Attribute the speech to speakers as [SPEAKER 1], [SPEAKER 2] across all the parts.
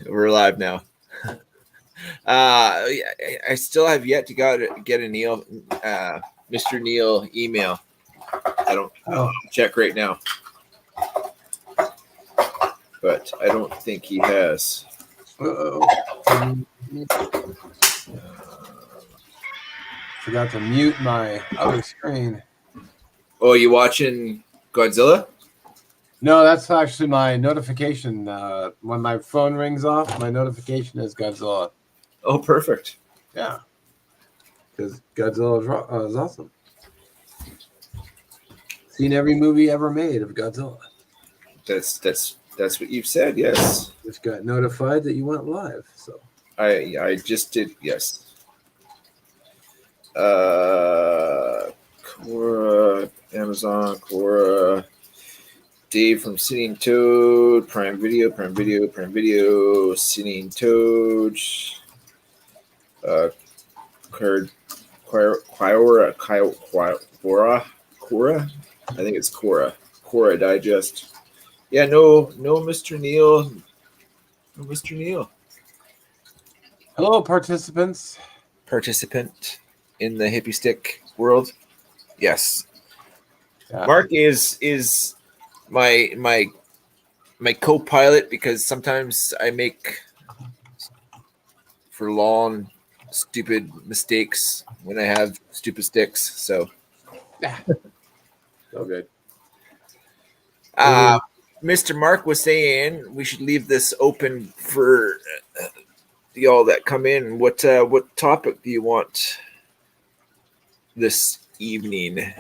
[SPEAKER 1] We're live now. I still have yet to get a Mr. Neil email. I don't check right now, but I don't think he has.
[SPEAKER 2] Forgot to mute my other screen.
[SPEAKER 1] Oh, you watching Godzilla?
[SPEAKER 2] No, that's actually my notification. When my phone rings off, my notification is Godzilla.
[SPEAKER 1] Oh, perfect.
[SPEAKER 2] Yeah, because Godzilla is awesome. Seen every movie ever made of Godzilla.
[SPEAKER 1] That's what you've said. Yes.
[SPEAKER 2] Just got notified that you went live. So
[SPEAKER 1] I just did. Yes. Quora, Amazon, Quora, Dave from Sitting Toad, Prime Video, Sitting Toad, Quora, I think it's Quora Digest. Yeah, no, Mr. Neil,
[SPEAKER 2] hello, participant
[SPEAKER 1] in the hippie stick world. Yes,
[SPEAKER 2] yeah.
[SPEAKER 1] Mark is my co-pilot because sometimes I make for long stupid mistakes when I have stupid sticks. So
[SPEAKER 2] good.
[SPEAKER 1] Mr. Mark was saying we should leave this open for y'all that come in. What topic do you want this evening?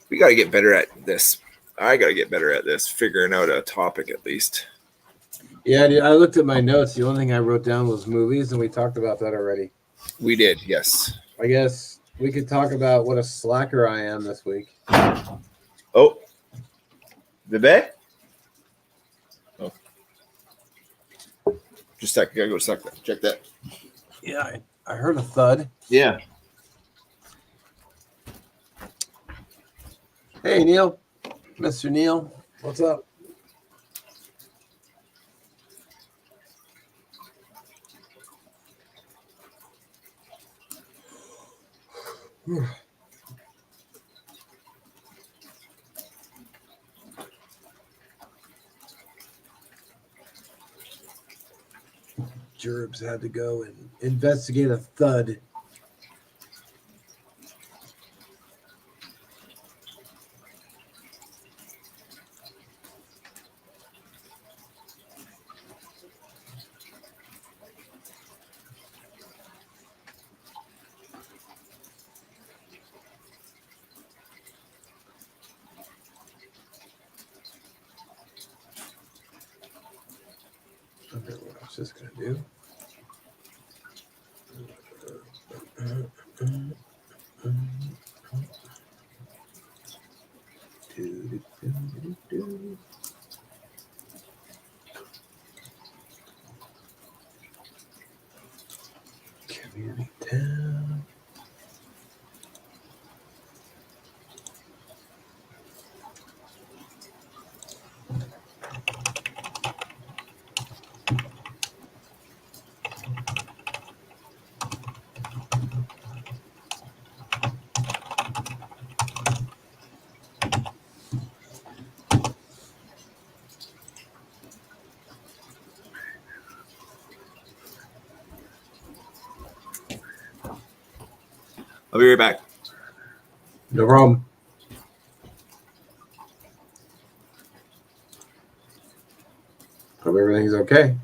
[SPEAKER 1] We got to get better at this. I got to get better at this, figuring out a topic at least.
[SPEAKER 2] Yeah, dude, I looked at my notes. The only thing I wrote down was movies, and we talked about that already.
[SPEAKER 1] We did, yes.
[SPEAKER 2] I guess we could talk about what a slacker I am this week.
[SPEAKER 1] Oh, the bed? Oh. Just a second. Gotta go check that.
[SPEAKER 2] Yeah, I heard a thud.
[SPEAKER 1] Yeah.
[SPEAKER 2] Hey, Neil. Mr. Neil. What's up? Gerbs had to go and investigate a thud. I don't know what I was just going to do. Community town.
[SPEAKER 1] I'll be right back.
[SPEAKER 2] No problem. Hope everything's okay.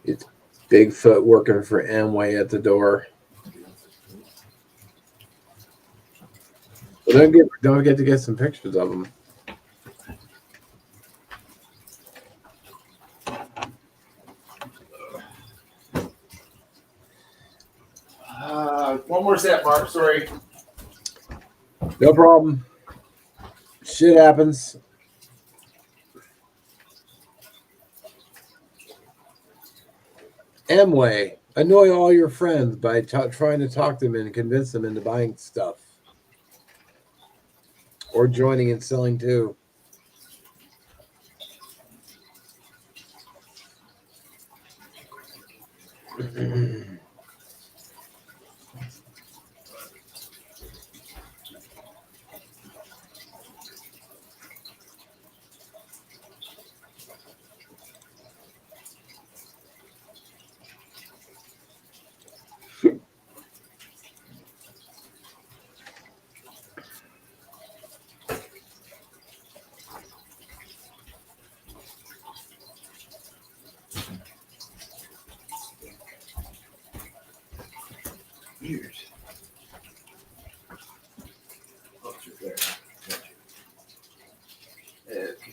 [SPEAKER 2] It's Bigfoot working for Amway at the door. Well, don't get to get some pictures of them.
[SPEAKER 1] One more set, Mark. Sorry.
[SPEAKER 2] No problem. Shit happens. Amway. Annoy all your friends by trying to talk them and convince them into buying stuff. Or joining and selling too.
[SPEAKER 1] Weird. Oh, it's right there. Okay,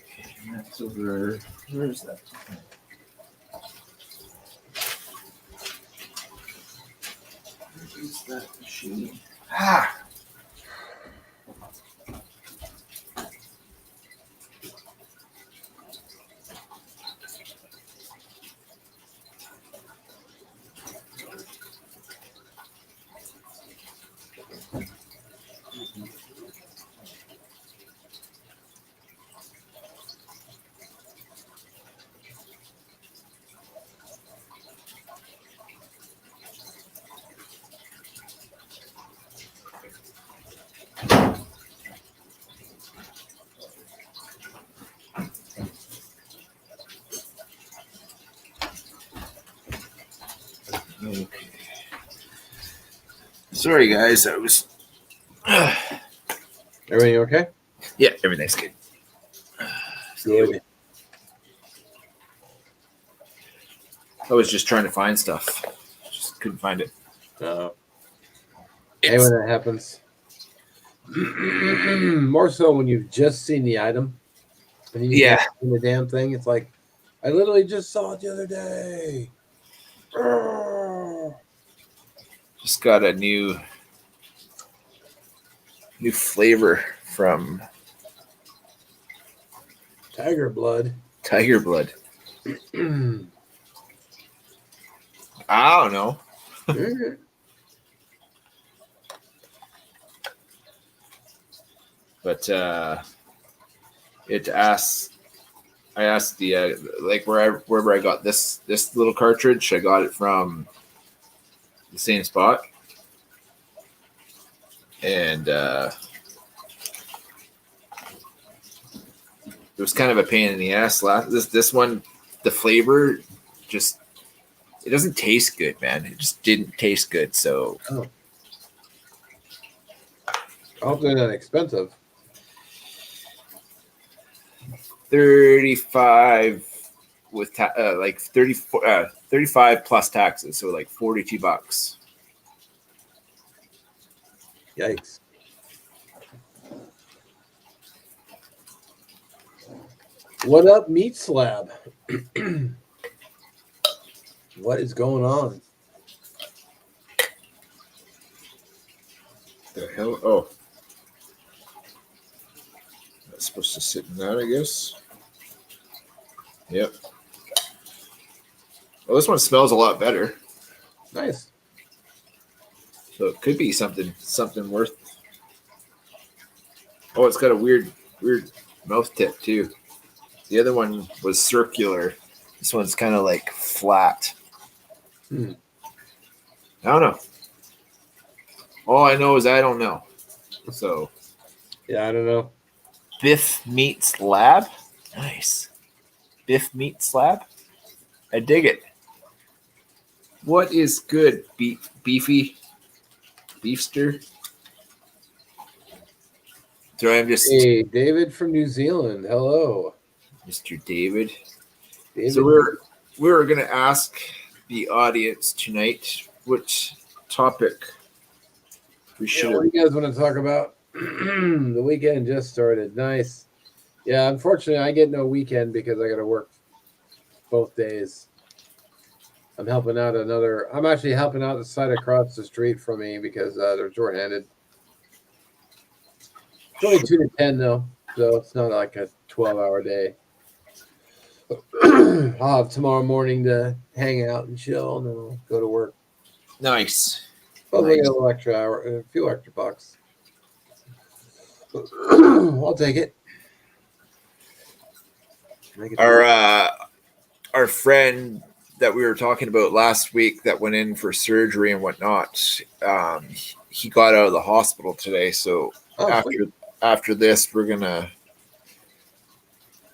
[SPEAKER 1] that's over. Where is that? Where is that machine? Ah! Okay. Sorry, guys. I was.
[SPEAKER 2] Everything okay?
[SPEAKER 1] Yeah, everything's good.
[SPEAKER 2] Good.
[SPEAKER 1] I was just trying to find stuff. Just couldn't find it.
[SPEAKER 2] Hey, when that happens. More so when you've just seen the item. And you
[SPEAKER 1] Yeah.
[SPEAKER 2] can't see the damn thing. It's like, I literally just saw it the other day.
[SPEAKER 1] Just got a new flavor from
[SPEAKER 2] Tiger blood.
[SPEAKER 1] Tiger Blood. I don't know. But it asks. I asked the like wherever I got this little cartridge. I got it from the same spot, and it was kind of a pain in the ass. This one, the flavor just it doesn't taste good, man. It just didn't taste good. So
[SPEAKER 2] I hope they're not expensive.
[SPEAKER 1] 35 with like 34 35 plus taxes, so like $42.
[SPEAKER 2] Yikes. What up, Meat Slab? What is going on?
[SPEAKER 1] The hell? Oh, that's supposed to sit in that, I guess. Yep. Well, this one smells a lot better.
[SPEAKER 2] Nice.
[SPEAKER 1] So it could be something worth. Oh, it's got a weird mouth tip too. The other one was circular. This one's kind of like flat. I don't know. All I know is I don't know. So
[SPEAKER 2] Yeah, I don't know.
[SPEAKER 1] Biff Meats Lab. Nice. Biff Meats Lab. I dig it. What is good, beefy beefster? So I'm just
[SPEAKER 2] Hey, David from New Zealand. Hello,
[SPEAKER 1] Mr. David.
[SPEAKER 2] David.
[SPEAKER 1] So we're gonna ask the audience tonight which topic we should.
[SPEAKER 2] What do you guys want to talk about? The weekend just started. Nice. Yeah, unfortunately, I get no weekend because I got to work both days. I'm helping out another. I'm actually helping out the side across the street from me because they're short-handed. It's only 2 to 10 though, so it's not like a 12-hour day. I'll have tomorrow morning to hang out and chill, and then I'll go to work.
[SPEAKER 1] Nice.
[SPEAKER 2] Probably
[SPEAKER 1] Nice.
[SPEAKER 2] get a little extra hour, a few extra bucks. I'll take it.
[SPEAKER 1] Our friend that we were talking about last week that went in for surgery and whatnot, he got out of the hospital today. So after this, we're gonna,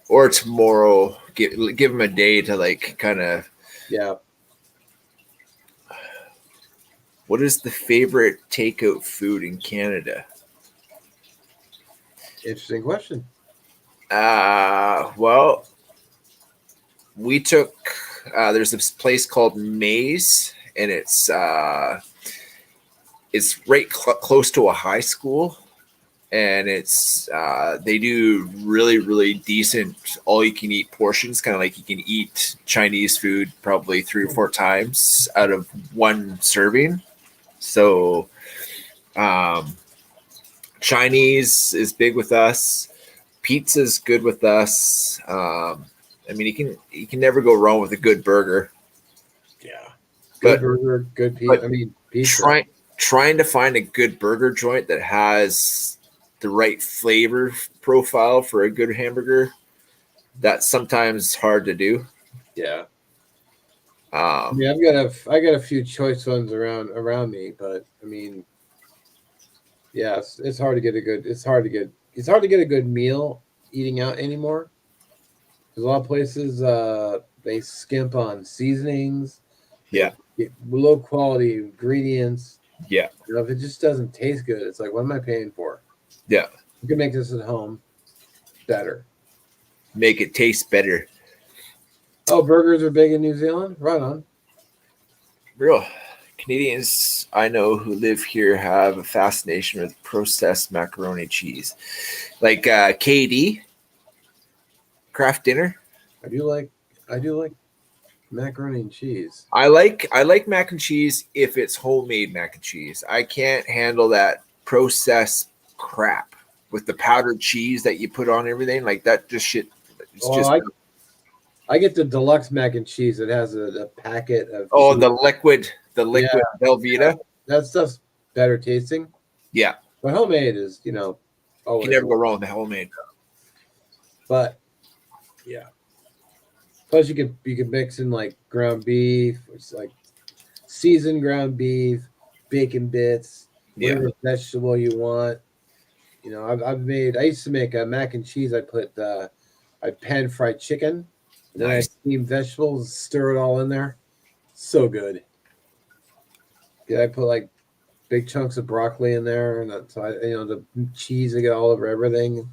[SPEAKER 1] or tomorrow, give him a day to like kind of.
[SPEAKER 2] Yeah.
[SPEAKER 1] What is the favorite takeout food in Canada?
[SPEAKER 2] Interesting question.
[SPEAKER 1] Well, we took. There's this place called Maze, and it's right close to a high school, and it's they do really decent all you can eat portions, kind of like you can eat Chinese food probably 3 or 4 times out of one serving. So Chinese is big with us. Pizza's good with us. I mean, you can never go wrong with a good burger.
[SPEAKER 2] Yeah, good burger, good pizza. I mean, pizza.
[SPEAKER 1] Trying to find a good burger joint that has the right flavor profile for a good hamburger, that's sometimes hard to do.
[SPEAKER 2] Yeah. I mean, I got a few choice ones around me, but I mean, yes, it's hard to get a good meal eating out anymore. There's a lot of places they skimp on seasonings.
[SPEAKER 1] Yeah.
[SPEAKER 2] Low quality ingredients.
[SPEAKER 1] Yeah.
[SPEAKER 2] You know, if it just doesn't taste good, it's like, what am I paying for?
[SPEAKER 1] Yeah.
[SPEAKER 2] You can make this at home better.
[SPEAKER 1] Make it taste better.
[SPEAKER 2] Oh, burgers are big in New Zealand? Right on.
[SPEAKER 1] Real Canadians I know who live here have a fascination with processed macaroni cheese. Like KD, Kraft Dinner.
[SPEAKER 2] I do like macaroni and cheese.
[SPEAKER 1] I like mac and cheese if it's homemade mac and cheese. I can't handle that processed crap with the powdered cheese that you put on everything. Like that just shit.
[SPEAKER 2] I get the deluxe mac and cheese. It has a packet of
[SPEAKER 1] cheese. The liquid Velveeta.
[SPEAKER 2] Yeah, that stuff's better tasting.
[SPEAKER 1] Yeah.
[SPEAKER 2] But homemade is,
[SPEAKER 1] you can never go wrong with the homemade.
[SPEAKER 2] But yeah. Plus you can mix in like ground beef, it's like seasoned ground beef, bacon bits, whatever vegetable you want. You know, I used to make a mac and cheese. I pan fried chicken, and then I steam vegetables, stir it all in there. So good. Yeah, I put like big chunks of broccoli in there, and the cheese I get all over everything.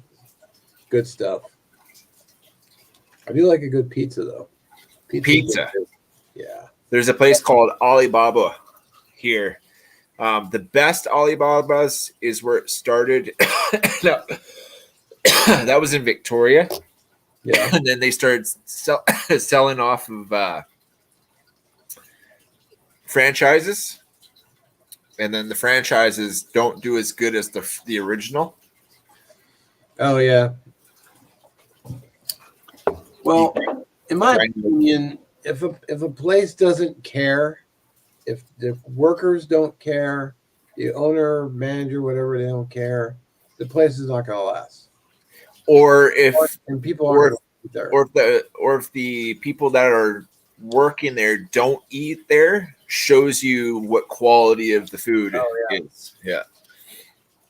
[SPEAKER 2] Good stuff. I do like a good pizza though.
[SPEAKER 1] Pizza.
[SPEAKER 2] Yeah.
[SPEAKER 1] There's a place called Alibaba here. The best Alibabas is where it started. That was in Victoria.
[SPEAKER 2] Yeah.
[SPEAKER 1] And then they started selling off of franchises. And then the franchises don't do as good as the original.
[SPEAKER 2] Oh, yeah. Well, in my opinion, if a place doesn't care, if the workers don't care, the owner, manager, whatever, they don't care, the place is not going to last.
[SPEAKER 1] Or if the people that are working there don't eat there, shows you what quality of the food is. Yeah.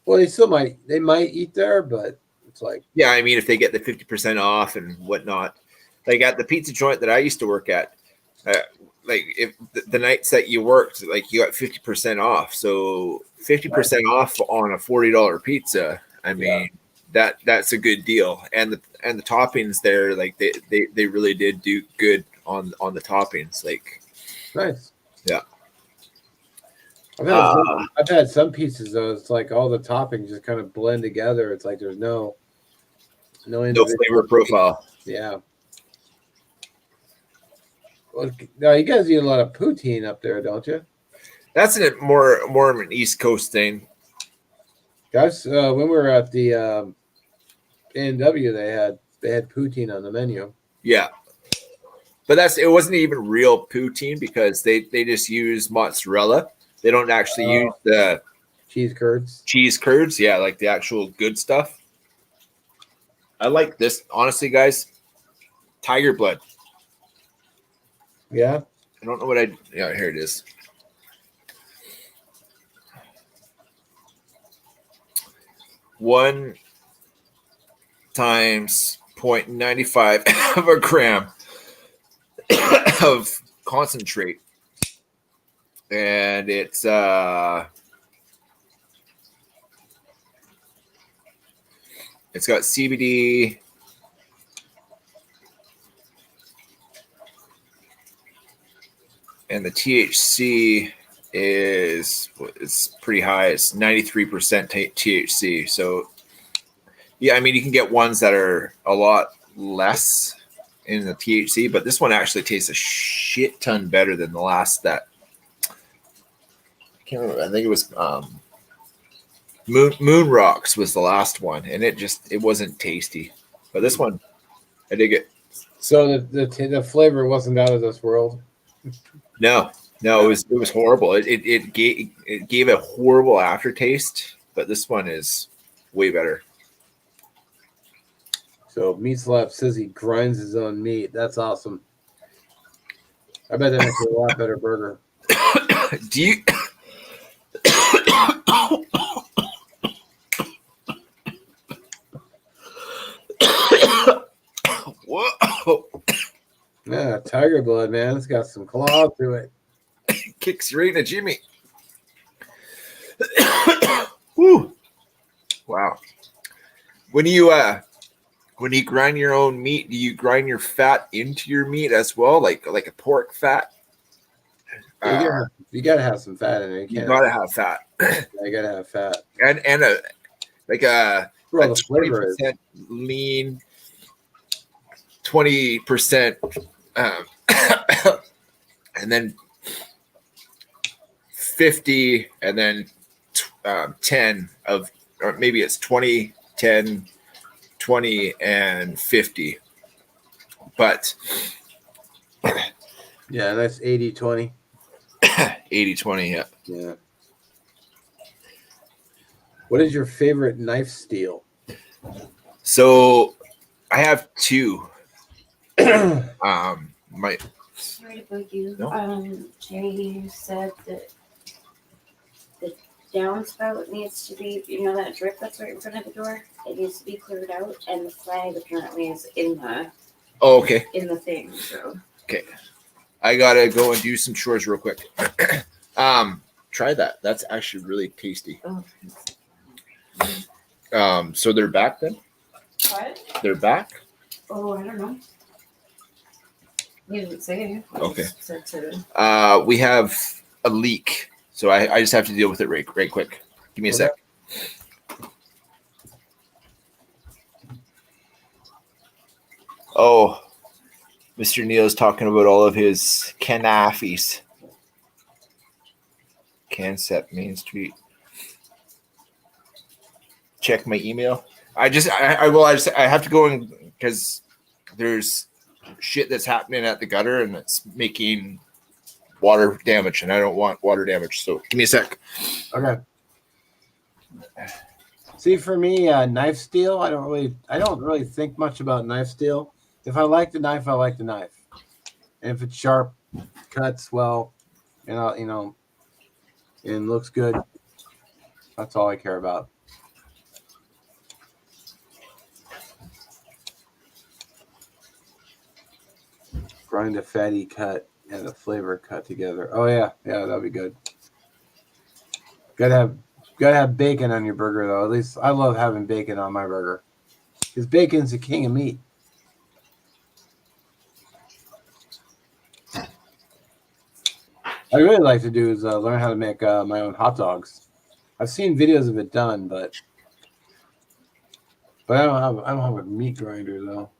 [SPEAKER 2] Well, they might eat there, but it's like,
[SPEAKER 1] yeah, I mean, if they get the 50% off and whatnot, like at the pizza joint that I used to work at, like if the nights that you worked, like you got 50% off. So 50% off on a $40 pizza. I mean, that's a good deal. And the toppings there, like they really did do good on the toppings. Like,
[SPEAKER 2] nice.
[SPEAKER 1] Yeah.
[SPEAKER 2] I've had some pizzas though. It's like all the toppings just kind of blend together. It's like there's no
[SPEAKER 1] flavor profile.
[SPEAKER 2] Yeah. Now you guys eat a lot of poutine up there, don't you?
[SPEAKER 1] That's more of an East Coast thing.
[SPEAKER 2] Guys, when we were at the A&W, they had poutine on the menu.
[SPEAKER 1] Yeah. But it wasn't even real poutine because they just use mozzarella. They don't actually use the
[SPEAKER 2] cheese curds.
[SPEAKER 1] Cheese curds, yeah, like the actual good stuff. I like this, honestly, guys. Tiger blood.
[SPEAKER 2] Yeah.
[SPEAKER 1] I don't know yeah, here it is. One times 0.95 of a gram of concentrate. And it's got CBD, and the THC it's pretty high. It's 93% THC. So yeah, I mean, you can get ones that are a lot less in the THC, but this one actually tastes a shit ton better than the last that I can't remember. I think it was Moon Rocks was the last one, and it wasn't tasty. But this one, I dig it.
[SPEAKER 2] So the flavor wasn't out of this world.
[SPEAKER 1] No, it was horrible. It gave a horrible aftertaste, but this one is way better.
[SPEAKER 2] So Meat Slap says he grinds his own meat. That's awesome. I bet that makes it a lot better burger.
[SPEAKER 1] Do you? Whoa!
[SPEAKER 2] Yeah, tiger blood, man. It's got some claw to it.
[SPEAKER 1] Kicks right in the Jimmy. Woo! Wow. When you grind your own meat, do you grind your fat into your meat as well, like a pork fat?
[SPEAKER 2] You gotta have some fat in it.
[SPEAKER 1] You gotta have fat.
[SPEAKER 2] You gotta have fat.
[SPEAKER 1] And a 20% lean, 20%, and then 50, and then 10 of, or maybe it's 20, 10, 20, and 50. But
[SPEAKER 2] yeah, that's 80-20.
[SPEAKER 1] 80-20, yeah.
[SPEAKER 2] Yeah. What is your favorite knife steel?
[SPEAKER 3] So I have two.
[SPEAKER 4] Sorry to bug you.
[SPEAKER 3] No.
[SPEAKER 4] Jay said that the downspout needs to be, that drip that's right in front of the door. It needs to be cleared out, and the flag apparently is in the
[SPEAKER 1] okay.
[SPEAKER 4] in the thing. So
[SPEAKER 1] okay, I gotta go and do some chores real quick. Try that. That's actually really tasty.
[SPEAKER 4] Oh.
[SPEAKER 1] So they're back then.
[SPEAKER 4] What?
[SPEAKER 1] They're back.
[SPEAKER 4] Oh, I don't know. You didn't say.
[SPEAKER 1] Okay.
[SPEAKER 4] Said to...
[SPEAKER 1] We have a leak, so I just have to deal with it right quick. Give me a sec. Oh, Mr. Neil's talking about all of his canafis. Canset Main Street. Check my email. I have to go in because there's shit that's happening at the gutter and it's making water damage, and I don't want water damage. So give me a sec.
[SPEAKER 2] Okay. See, for me, knife steel, I don't really think much about knife steel. If I like the knife, I like the knife. And if it's sharp, cuts well, and looks good, that's all I care about. Grind a fatty cut and a flavor cut together. Oh yeah, that'd be good. Gotta have bacon on your burger though. At least I love having bacon on my burger because bacon's the king of meat. I'd really like to do is learn how to make my own hot dogs. I've seen videos of it done, but I don't have a meat grinder though.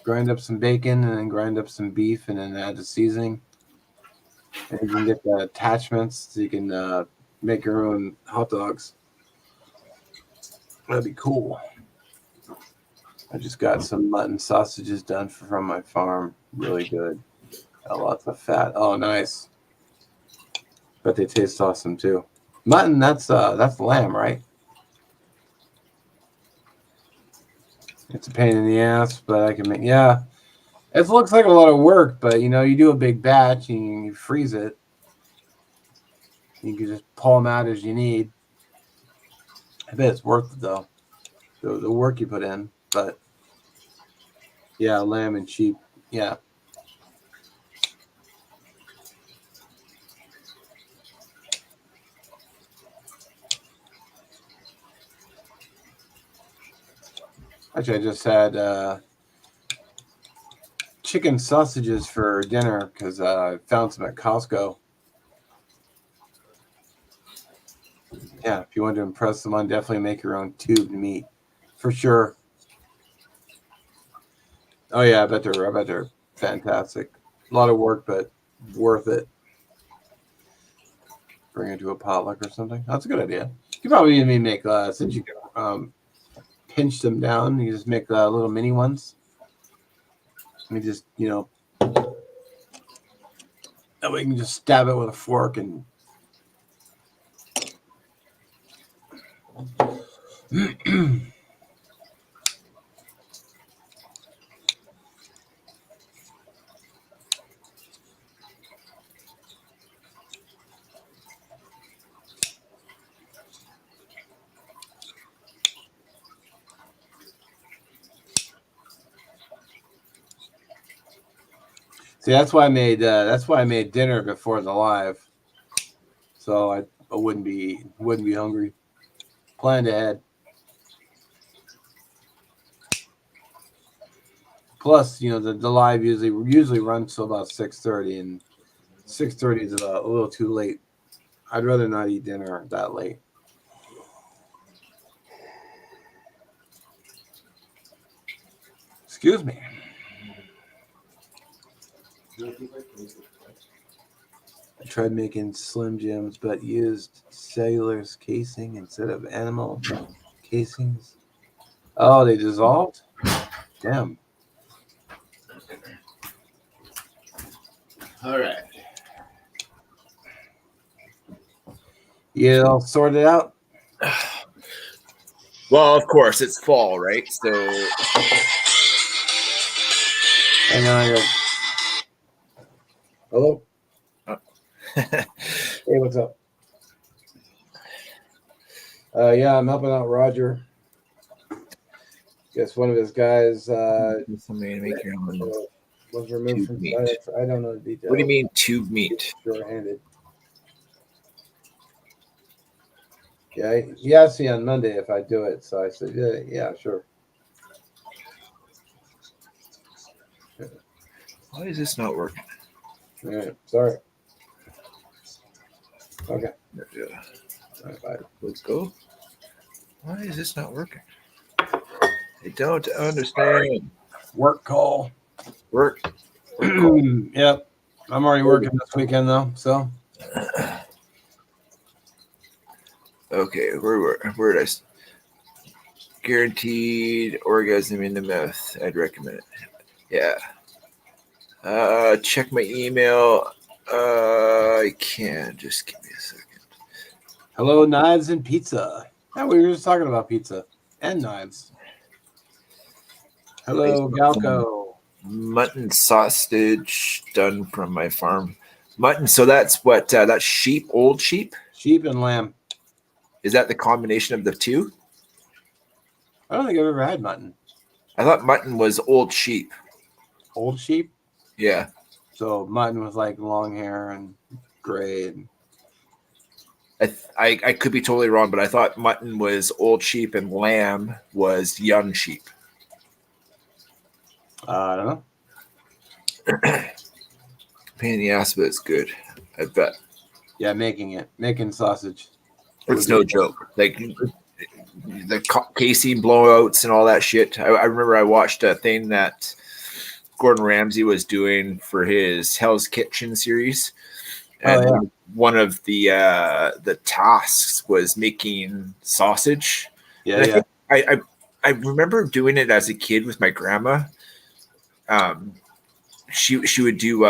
[SPEAKER 2] grind up some bacon, and then grind up some beef, and then add the seasoning. And you can get the attachments so you can make your own hot dogs. That'd be cool. I just got some mutton sausages done from my farm. Really good. Got lots of fat. Oh, nice. But they taste awesome too. Mutton, that's lamb, right? It's a pain in the ass, but I can make. Yeah, it looks like a lot of work, but you do a big batch and you freeze it. You can just pull them out as you need. I bet it's worth it though, the work you put in. But yeah, lamb and sheep. Yeah. Actually, I just had chicken sausages for dinner because I found some at Costco. Yeah, if you want to impress someone, definitely make your own tubed meat for sure. Oh yeah, I bet they're fantastic. A lot of work, but worth it. Bring it to a potluck or something. That's a good idea. You probably even make since you can pinch them down. You just make little mini ones. And you just that way you can just stab it with a fork and. See, that's why I made dinner before the live, so I wouldn't be hungry. Planned ahead. Plus, the live usually runs till about 6:30, and 6:30 is a little too late. I'd rather not eat dinner that late. Excuse me. I tried making Slim Jims, but used cellular casing instead of animal casings. Oh, they dissolved? Damn.
[SPEAKER 3] All right.
[SPEAKER 2] You all sorted out?
[SPEAKER 3] Well, of course, it's fall, right? So
[SPEAKER 2] Hang on, I got... Hello? Hey, what's up? Yeah, I'm helping out Roger. Guess one of his guys
[SPEAKER 3] somebody to make your own.
[SPEAKER 2] was removed
[SPEAKER 3] tube
[SPEAKER 2] from
[SPEAKER 3] meat.
[SPEAKER 2] I don't know the details.
[SPEAKER 3] What do you mean tube meat?
[SPEAKER 2] Short-handed. Yeah, he asked me on Monday if I do it, so I said, yeah, sure.
[SPEAKER 3] Why is this not working?
[SPEAKER 2] All right, sorry. Okay.
[SPEAKER 3] Yeah.
[SPEAKER 2] All right, bye.
[SPEAKER 3] Let's go. Why is this not working? I don't understand.
[SPEAKER 2] Work call.
[SPEAKER 3] Work.
[SPEAKER 2] Yep. I'm already working this weekend though, so.
[SPEAKER 3] Okay, where did I? Guaranteed orgasm in the mouth. I'd recommend it. Yeah. Check my email. I can. Just give me a second.
[SPEAKER 2] Hello, knives and pizza. Yeah, we were just talking about pizza and knives. Hello, Galco.
[SPEAKER 3] Mutton sausage done from my farm. Mutton. So that's what? That's sheep. Old sheep.
[SPEAKER 2] Sheep and lamb.
[SPEAKER 3] Is that the combination of the two?
[SPEAKER 2] I don't think I've ever had mutton.
[SPEAKER 3] I thought mutton was old sheep.
[SPEAKER 2] Old sheep?
[SPEAKER 3] Yeah.
[SPEAKER 2] So mutton with like long hair and gray. And...
[SPEAKER 3] I could be totally wrong, but I thought mutton was old sheep and lamb was young sheep.
[SPEAKER 2] I don't know.
[SPEAKER 3] Pain in the ass, but it's good. I bet.
[SPEAKER 2] Yeah, making sausage.
[SPEAKER 3] It's no joke. Like the casing blowouts and all that shit. I remember I watched a thing that
[SPEAKER 1] Gordon Ramsay was doing for his Hell's Kitchen series,
[SPEAKER 2] Oh,
[SPEAKER 1] and
[SPEAKER 2] yeah.
[SPEAKER 1] one of the tasks was making sausage.
[SPEAKER 2] Yeah,
[SPEAKER 1] And I
[SPEAKER 2] yeah.
[SPEAKER 1] think I remember doing it as a kid with my grandma. She would do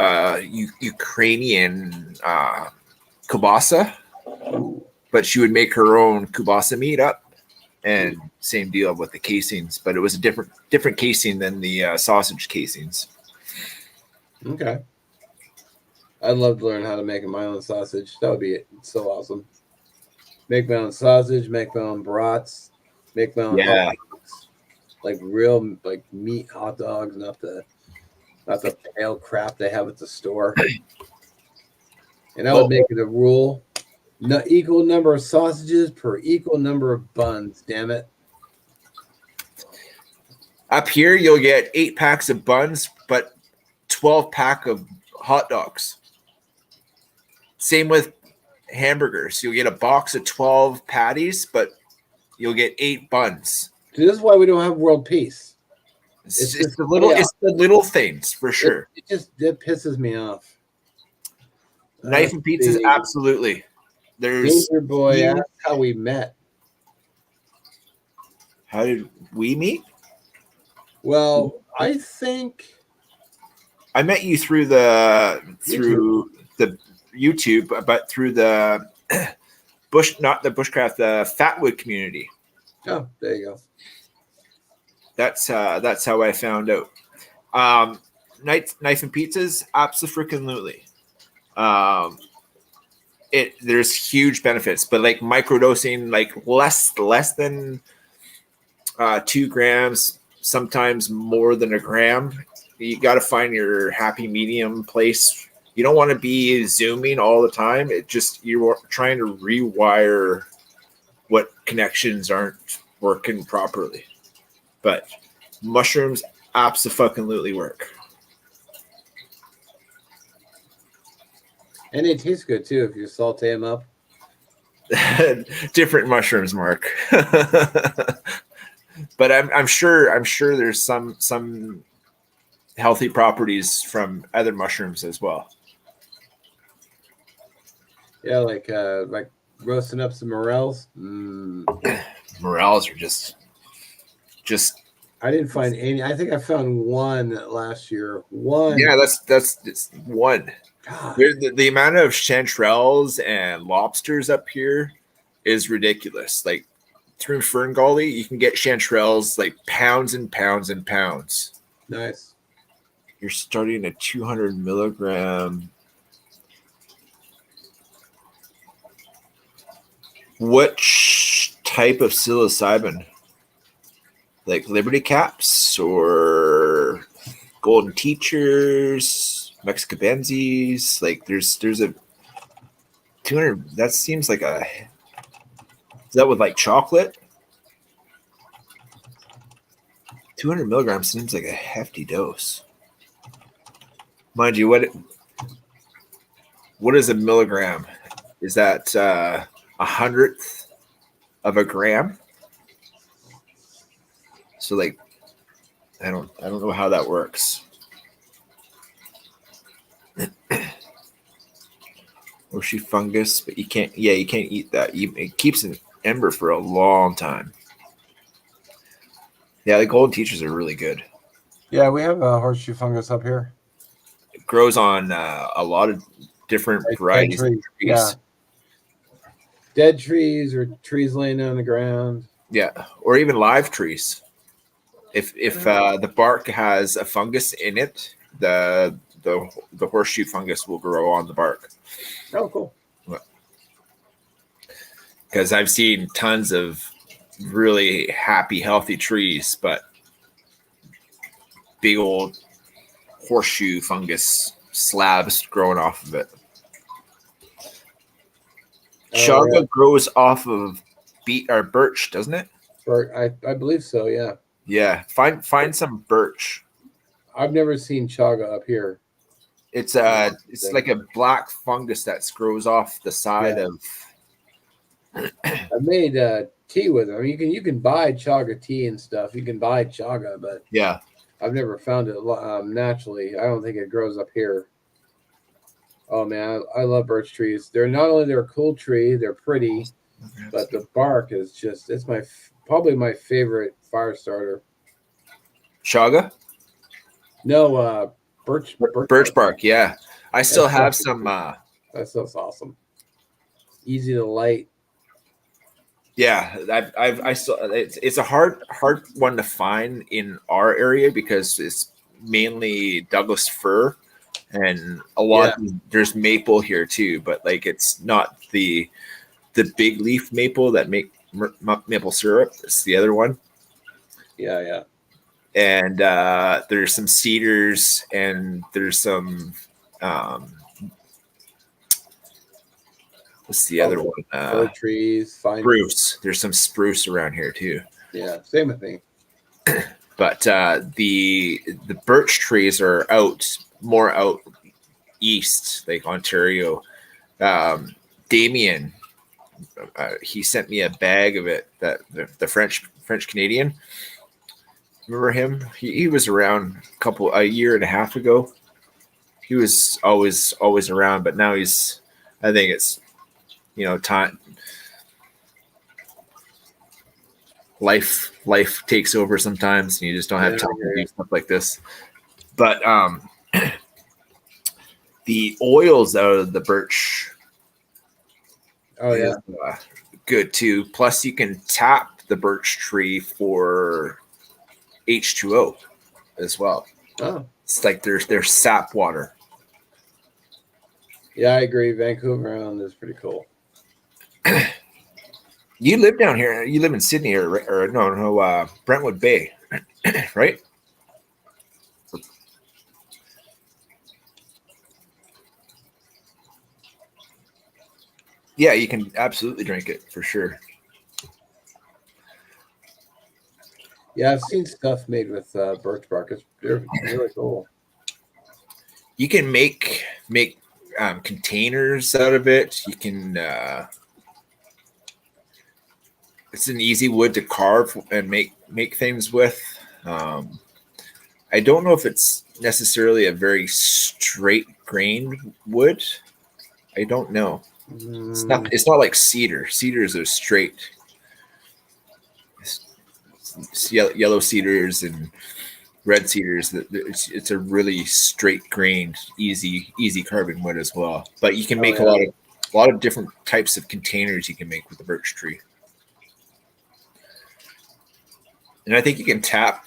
[SPEAKER 1] Ukrainian kielbasa, but she would make her own kielbasa meat up, and same deal with the casings, but it was a different casing than the sausage casings.
[SPEAKER 2] Okay. I'd love to learn how to make my own sausage. That would be so awesome. Make my own sausage, make my own brats, make my own hot
[SPEAKER 1] Yeah.
[SPEAKER 2] dogs. Like real like meat hot dogs, not the pale crap they have at the store. And I would make it a rule. No equal number of sausages per equal number of buns, damn it.
[SPEAKER 1] Up here, you'll get 8 packs of buns, but 12 pack of hot dogs. Same with hamburgers. You'll get a box of 12 patties, but you'll get 8 buns.
[SPEAKER 2] So this is why we don't have world peace.
[SPEAKER 1] It's
[SPEAKER 2] just
[SPEAKER 1] the little,
[SPEAKER 2] chaos.
[SPEAKER 1] it's the little things for sure.
[SPEAKER 2] It pisses me off.
[SPEAKER 1] Knife and pizzas,
[SPEAKER 2] see.
[SPEAKER 1] absolutely. There's
[SPEAKER 2] Danger Boy, that's how we met.
[SPEAKER 1] How did we meet?
[SPEAKER 2] Well, I think
[SPEAKER 1] I met you through the YouTube, but through the not the bushcraft, the Fatwood community.
[SPEAKER 2] oh, there you go.
[SPEAKER 1] That's how I found out. Knife and pizzas, absolutely. There's huge benefits, but like microdosing, like less than 2 grams, sometimes more than a gram. You got to find your happy medium place. You don't want to be zooming all the time. You're trying to rewire what connections aren't working properly. But mushrooms absolutely work.
[SPEAKER 2] And they taste good too if you saute them up.
[SPEAKER 1] Different mushrooms, Mark. But I'm sure there's some healthy properties from other mushrooms as well.
[SPEAKER 2] Yeah, like roasting up some morels.
[SPEAKER 1] Morels are just.
[SPEAKER 2] I didn't find any. I think I found one last year. One.
[SPEAKER 1] Yeah, that's one.
[SPEAKER 2] God.
[SPEAKER 1] The amount of chanterelles and lobsters up here is ridiculous. Like through Fern Gully, you can get chanterelles like pounds and pounds and pounds.
[SPEAKER 2] Nice.
[SPEAKER 1] You're starting at 200 milligram. What type of psilocybin? Like Liberty Caps or Golden Teachers, Mexicabenzes? Like there's a 200. That seems like a. Is that with like chocolate? 200 milligrams seems like a hefty dose. Mind you, what is a milligram? Is that 100th of a gram? So like, I don't know how that works. Horseshoe fungus, but you can't eat that. It keeps an ember for a long time. Yeah, the Golden Teachers are really good.
[SPEAKER 2] Yeah, we have a horseshoe fungus up here.
[SPEAKER 1] It grows on a lot of different varieties of trees.
[SPEAKER 2] Yeah. Dead trees or trees laying on the ground.
[SPEAKER 1] Yeah, or even live trees. If the bark has a fungus in it, the horseshoe fungus will grow on the bark.
[SPEAKER 2] Oh, cool.
[SPEAKER 1] Because I've seen tons of really happy, healthy trees, but big old horseshoe fungus slabs growing off of it. Chaga grows off of birch, doesn't it?
[SPEAKER 2] I believe so, yeah.
[SPEAKER 1] Yeah, find some birch.
[SPEAKER 2] I've never seen chaga up here.
[SPEAKER 1] It's like a black fungus that grows off the side of.
[SPEAKER 2] I made tea with it. I mean, you can buy chaga tea and stuff. You can buy chaga, but
[SPEAKER 1] yeah,
[SPEAKER 2] I've never found it naturally. I don't think it grows up here. Oh man, I love birch trees. They're not only they're a cool tree, they're pretty, but the bark is just it's probably my favorite fire starter.
[SPEAKER 3] Chaga?
[SPEAKER 2] No,
[SPEAKER 3] Birch bark, yeah. I still
[SPEAKER 2] That's
[SPEAKER 3] have
[SPEAKER 2] fucking
[SPEAKER 3] some
[SPEAKER 2] cool. That stuff's awesome. Easy to light.
[SPEAKER 3] yeah, I still it's a hard one to find in our area because it's mainly Douglas fir and a lot there's maple here too, but like it's not the big leaf maple that make maple syrup. It's the other one.
[SPEAKER 2] Yeah.
[SPEAKER 3] And there's some cedars and there's some what's the other one?
[SPEAKER 2] Fir trees, fine.
[SPEAKER 3] Spruce. There's some spruce around here too.
[SPEAKER 2] Yeah, same with me.
[SPEAKER 3] But the birch trees are more out east, like Ontario. Damien, he sent me a bag of it. That the French Canadian. Remember him? He was around a year and a half ago. He was always around, but now he's. I think it's time. Life takes over sometimes, and you just don't have time to do stuff like this. But the oils out of the birch.
[SPEAKER 2] Oh yeah,
[SPEAKER 3] good too. Plus, you can tap the birch tree for H2O as well.
[SPEAKER 2] Oh,
[SPEAKER 3] it's like there's sap water.
[SPEAKER 2] Yeah, I agree. Vancouver Island is pretty cool.
[SPEAKER 3] You live down here. You live in Sydney or no, Brentwood Bay, right? Yeah, you can absolutely drink it for sure.
[SPEAKER 2] Yeah, I've seen stuff made with birch bark. It's really cool.
[SPEAKER 3] You can make containers out of it. You can. It's an easy wood to carve and make things with. I don't know if it's necessarily a very straight grained wood. I don't know. It's not like cedar. Cedars are straight. It's yellow cedars and red cedars. It's a really straight grained, easy carving wood as well. But you can make a lot of different types of containers you can make with the birch tree. And I think you can tap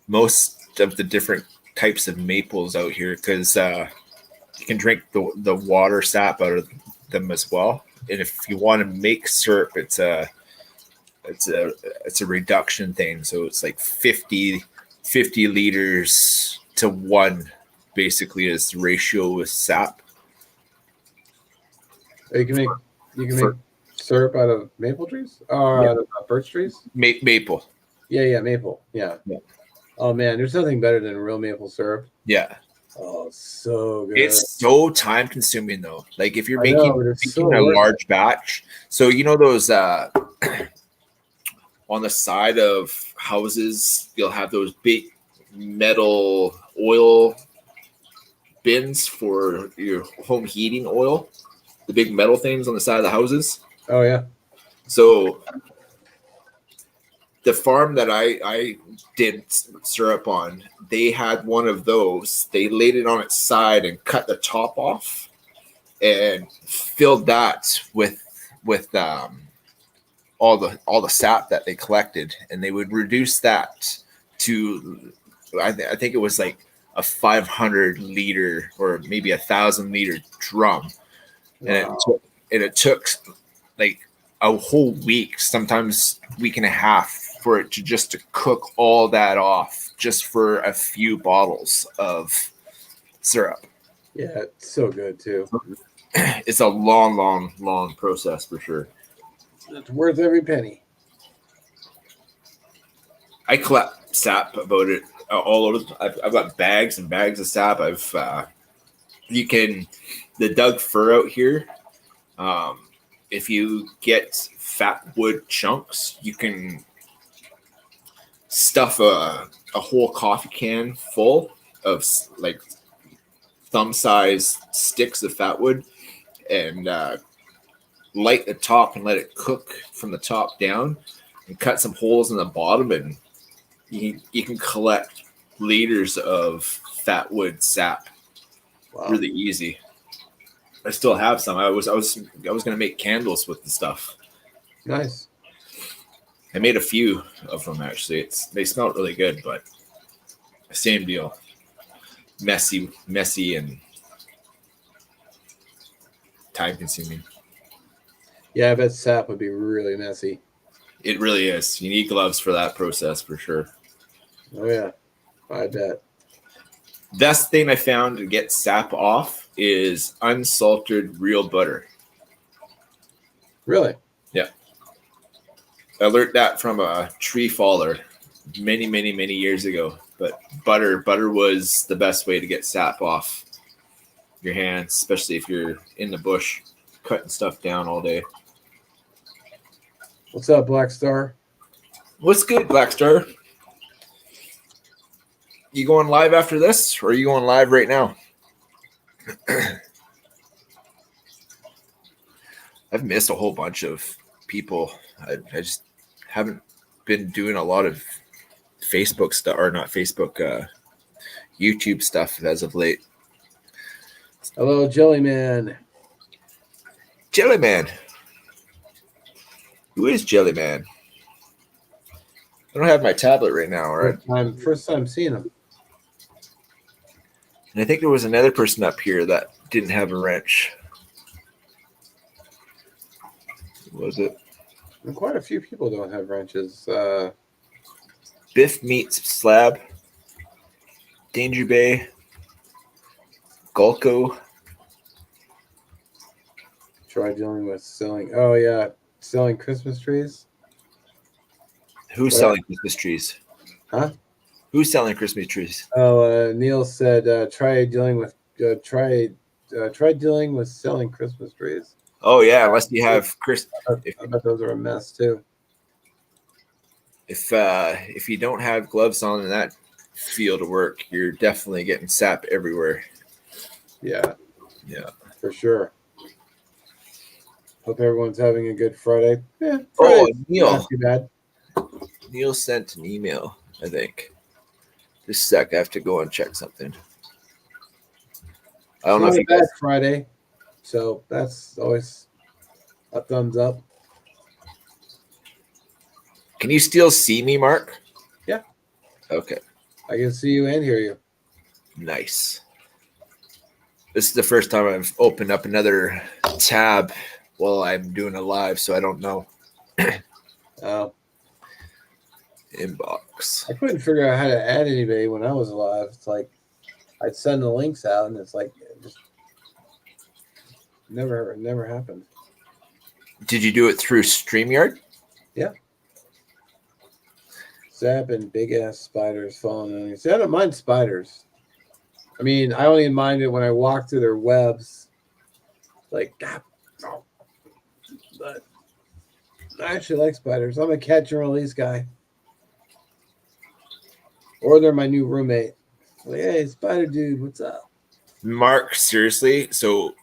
[SPEAKER 3] most of the different types of maples out here because you can drink the water sap out of them as well. And if you want to make syrup, it's a reduction thing. So it's like 50 liters to 1 basically is the ratio with sap.
[SPEAKER 2] You can make syrup out of maple trees or out of birch trees?
[SPEAKER 3] Maple.
[SPEAKER 2] Yeah, maple. Yeah. Oh man, there's nothing better than real maple syrup.
[SPEAKER 3] Yeah.
[SPEAKER 2] Oh, so good.
[SPEAKER 3] It's so time consuming though. Like if you're making a large batch. So those on the side of houses, you'll have those big metal oil bins for your home heating oil. The big metal things on the side of the houses.
[SPEAKER 2] Oh yeah.
[SPEAKER 3] So the farm that I did syrup on, they had one of those. They laid it on its side and cut the top off and filled that with all the sap that they collected, and they would reduce that to I think it was like a 500 liter or maybe 1,000 liter drum. Wow. And it took like a whole week, sometimes week and a half, for it to cook all that off just for a few bottles of syrup.
[SPEAKER 2] Yeah, it's so good too.
[SPEAKER 3] It's a long process for sure.
[SPEAKER 2] It's worth every penny.
[SPEAKER 3] I collect sap about it all over. I've got bags and bags of sap. The Doug fir out here. If you get fat wood chunks, you can
[SPEAKER 1] stuff a whole coffee can full of like thumb-sized sticks of fat wood and light the top and let it cook from the top down and cut some holes in the bottom, and you can collect liters of fat wood sap really easy. I still have some. I was gonna make candles with the stuff.
[SPEAKER 2] Nice.
[SPEAKER 1] I made a few of them actually. They smell really good, but same deal. Messy and time consuming.
[SPEAKER 2] Yeah, I bet sap would be really messy.
[SPEAKER 1] It really is. You need gloves for that process for sure.
[SPEAKER 2] Oh yeah, I bet.
[SPEAKER 1] Best thing I found to get sap off is unsalted real butter.
[SPEAKER 2] Really?
[SPEAKER 1] Yeah. I learned that from a tree faller many years ago. But butter was the best way to get sap off your hands, especially if you're in the bush cutting stuff down all day.
[SPEAKER 2] What's up, Black Star?
[SPEAKER 1] What's good, Black Star? You going live after this, or are you going live right now? I've missed a whole bunch of people. I just haven't been doing a lot of Facebook stuff, or not Facebook, YouTube stuff as of late.
[SPEAKER 2] Hello, Jellyman.
[SPEAKER 1] Jellyman. Who is Jellyman? I don't have my tablet right now, all right?
[SPEAKER 2] First time seeing him.
[SPEAKER 1] And I think there was another person up here that didn't have a wrench. What was it?
[SPEAKER 2] And quite a few people don't have wrenches.
[SPEAKER 1] Biff Meats Slab, Danger Bay, Gulco.
[SPEAKER 2] Try dealing with selling. Oh yeah, selling Christmas trees.
[SPEAKER 1] Who's selling Christmas trees?
[SPEAKER 2] Huh?
[SPEAKER 1] Who's selling Christmas trees?
[SPEAKER 2] Oh, Neil said try dealing with selling Christmas trees.
[SPEAKER 1] Oh yeah, unless you have
[SPEAKER 2] I bet those are a mess too.
[SPEAKER 1] If you don't have gloves on in that field of work, you're definitely getting sap everywhere.
[SPEAKER 2] Yeah,
[SPEAKER 1] for
[SPEAKER 2] sure. Hope everyone's having a good Friday. Yeah.
[SPEAKER 1] Oh, Neil.
[SPEAKER 2] Not too bad.
[SPEAKER 1] Neil sent an email, I think. Just a sec, I have to go and check something. I don't know if you guys.
[SPEAKER 2] Friday, so that's always a thumbs up.
[SPEAKER 1] Can you still see me, Mark?
[SPEAKER 2] Yeah.
[SPEAKER 1] Okay.
[SPEAKER 2] I can see you and hear you.
[SPEAKER 1] Nice. This is the first time I've opened up another tab while I'm doing a live, so I don't know. Inbox.
[SPEAKER 2] I couldn't figure out how to add anybody when I was alive. It's like I'd send the links out, and it's like it just never happened.
[SPEAKER 1] Did you do it through StreamYard?
[SPEAKER 2] Yeah. Zap and big ass spiders falling on you. See, I don't mind spiders. I mean, I only mind it when I walk through their webs. Like, God, no. But I actually like spiders. I'm a catch and release guy. Or they're my new roommate. Like, hey, spider dude, what's up?
[SPEAKER 1] Mark, seriously? So,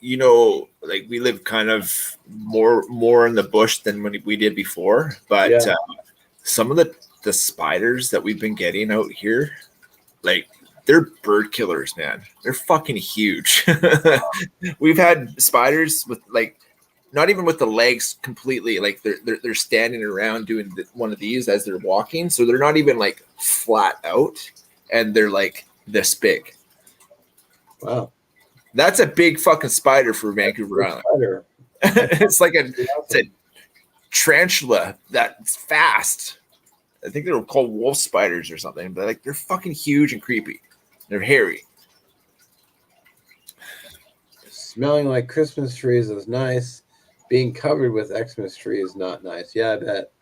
[SPEAKER 1] like we live kind of more in the bush than when we did before. But some of the spiders that we've been getting out here, like, they're bird killers, man. They're fucking huge. We've had spiders with, like, not even with the legs completely, like they're standing around doing one of these as they're walking, so they're not even like flat out, and they're like this big.
[SPEAKER 2] Wow,
[SPEAKER 1] that's a big fucking spider for Vancouver Island. It's like it's a tarantula that's fast. I think they're called wolf spiders or something, but like they're fucking huge and creepy. They're hairy.
[SPEAKER 2] Smelling like Christmas trees is nice. Being covered with Xmas tree is not nice. Yeah, I bet.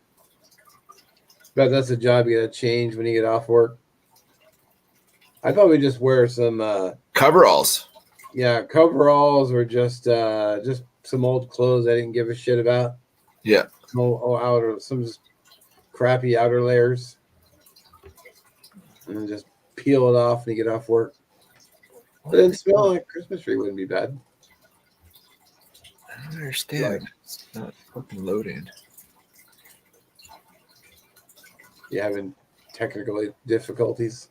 [SPEAKER 2] But that's a job you gotta change when you get off work. I'd probably just wear some
[SPEAKER 1] coveralls.
[SPEAKER 2] Yeah, coveralls, or just some old clothes I didn't give a shit about.
[SPEAKER 1] Yeah.
[SPEAKER 2] Some just crappy outer layers. and then just peel it off when you get off work. But then smell like a Christmas tree wouldn't be bad.
[SPEAKER 3] I don't understand. It's not fucking loading.
[SPEAKER 2] You having technical difficulties?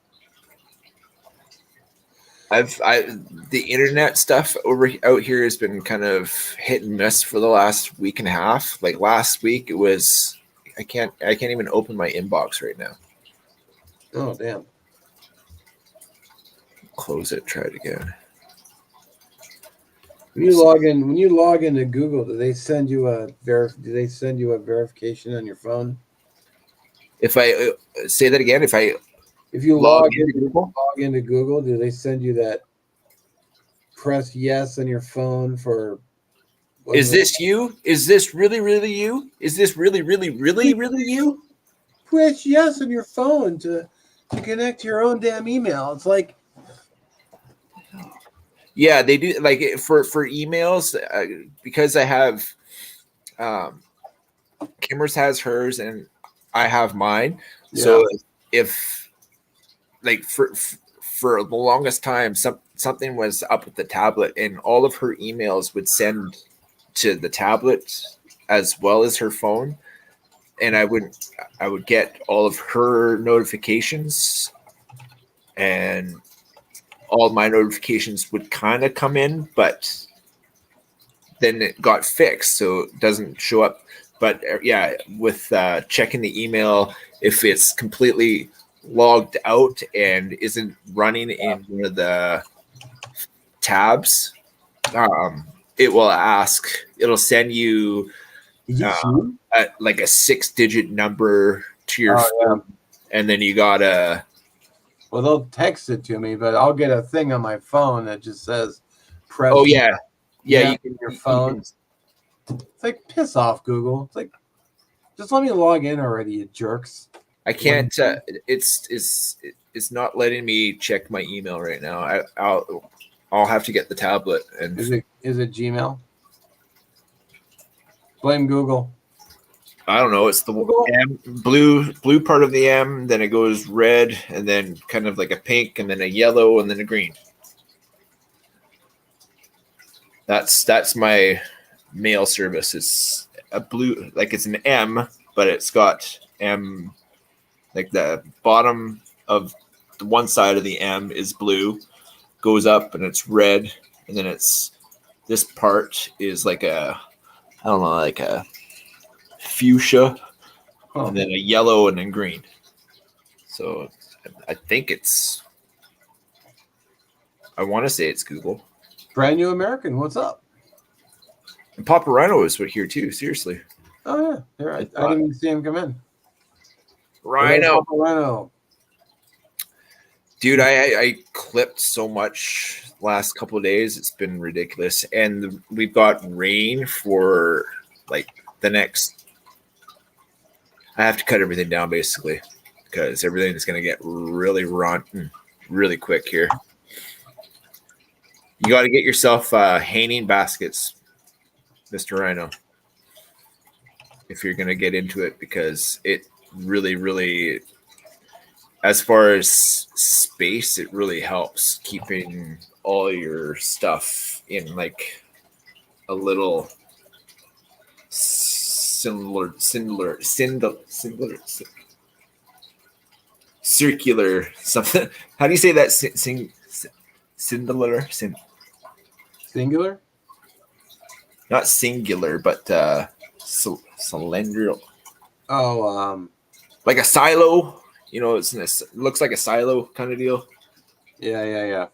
[SPEAKER 3] The internet stuff out here has been kind of hit and miss for the last week and a half. Like last week, it was I can't even open my inbox right now.
[SPEAKER 2] Oh damn!
[SPEAKER 3] Close it. Try it again.
[SPEAKER 2] When you log into Google, do they send you a verification on your phone?
[SPEAKER 3] If I say that again, if
[SPEAKER 2] you
[SPEAKER 3] log
[SPEAKER 2] into Google, do they send you that press yes on your phone for?
[SPEAKER 3] Is this you? Is this really you? Is this really you?
[SPEAKER 2] Press yes on your phone to connect to your own damn email. It's like,
[SPEAKER 3] yeah, they do. Like for emails, because I have, Kimmer's has hers and I have mine.
[SPEAKER 2] yeah.
[SPEAKER 3] So if like for the longest time, something was up with the tablet, and all of her emails would send to the tablet as well as her phone, and I would get all of her notifications, and all my notifications would kind of come in, but then it got fixed, so it doesn't show up. But yeah, with checking the email, if it's completely logged out and isn't running in one of the tabs, it will ask. It'll send you like a 6-digit number to your phone, and then you gotta.
[SPEAKER 2] Well, they'll text it to me, but I'll get a thing on my phone that just says press.
[SPEAKER 3] Oh yeah. You
[SPEAKER 2] can your phone. It's like, piss off, Google. It's like, just let me log in already, you jerks.
[SPEAKER 3] I can't. It's not letting me check my email right now. I'll have to get the tablet. And
[SPEAKER 2] is it Gmail? Blame Google.
[SPEAKER 3] I don't know. It's the M, blue part of the M. Then it goes red, and then kind of like a pink, and then a yellow, and then a green. That's my mail service. It's a blue, like it's an M, but it's got M, like the bottom of the one side of the M is blue, goes up and it's red, and then it's this part is like a, I don't know, like a fuchsia, and then a yellow, and then green. So I think I want to say it's Google.
[SPEAKER 2] Brand New American, what's up?
[SPEAKER 3] And Papa Rhino is here too. Seriously.
[SPEAKER 2] Oh yeah, you're right. I didn't even see him come in.
[SPEAKER 3] Rhino.
[SPEAKER 2] Papa Rhino.
[SPEAKER 3] Dude, I clipped so much last couple of days. It's been ridiculous, and we've got rain for like the next. I have to cut everything down basically because everything is going to get really rotten really quick here. You got to get yourself hanging baskets, Mr. Rhino, if you're going to get into it, because it really, as far as space, it really helps keeping all your stuff in like a little circular something. How do you say that?
[SPEAKER 2] Singular?
[SPEAKER 3] Not singular, but cylindrical.
[SPEAKER 2] Oh,
[SPEAKER 3] like a silo. You know, it looks like a silo kind of deal.
[SPEAKER 2] Yeah.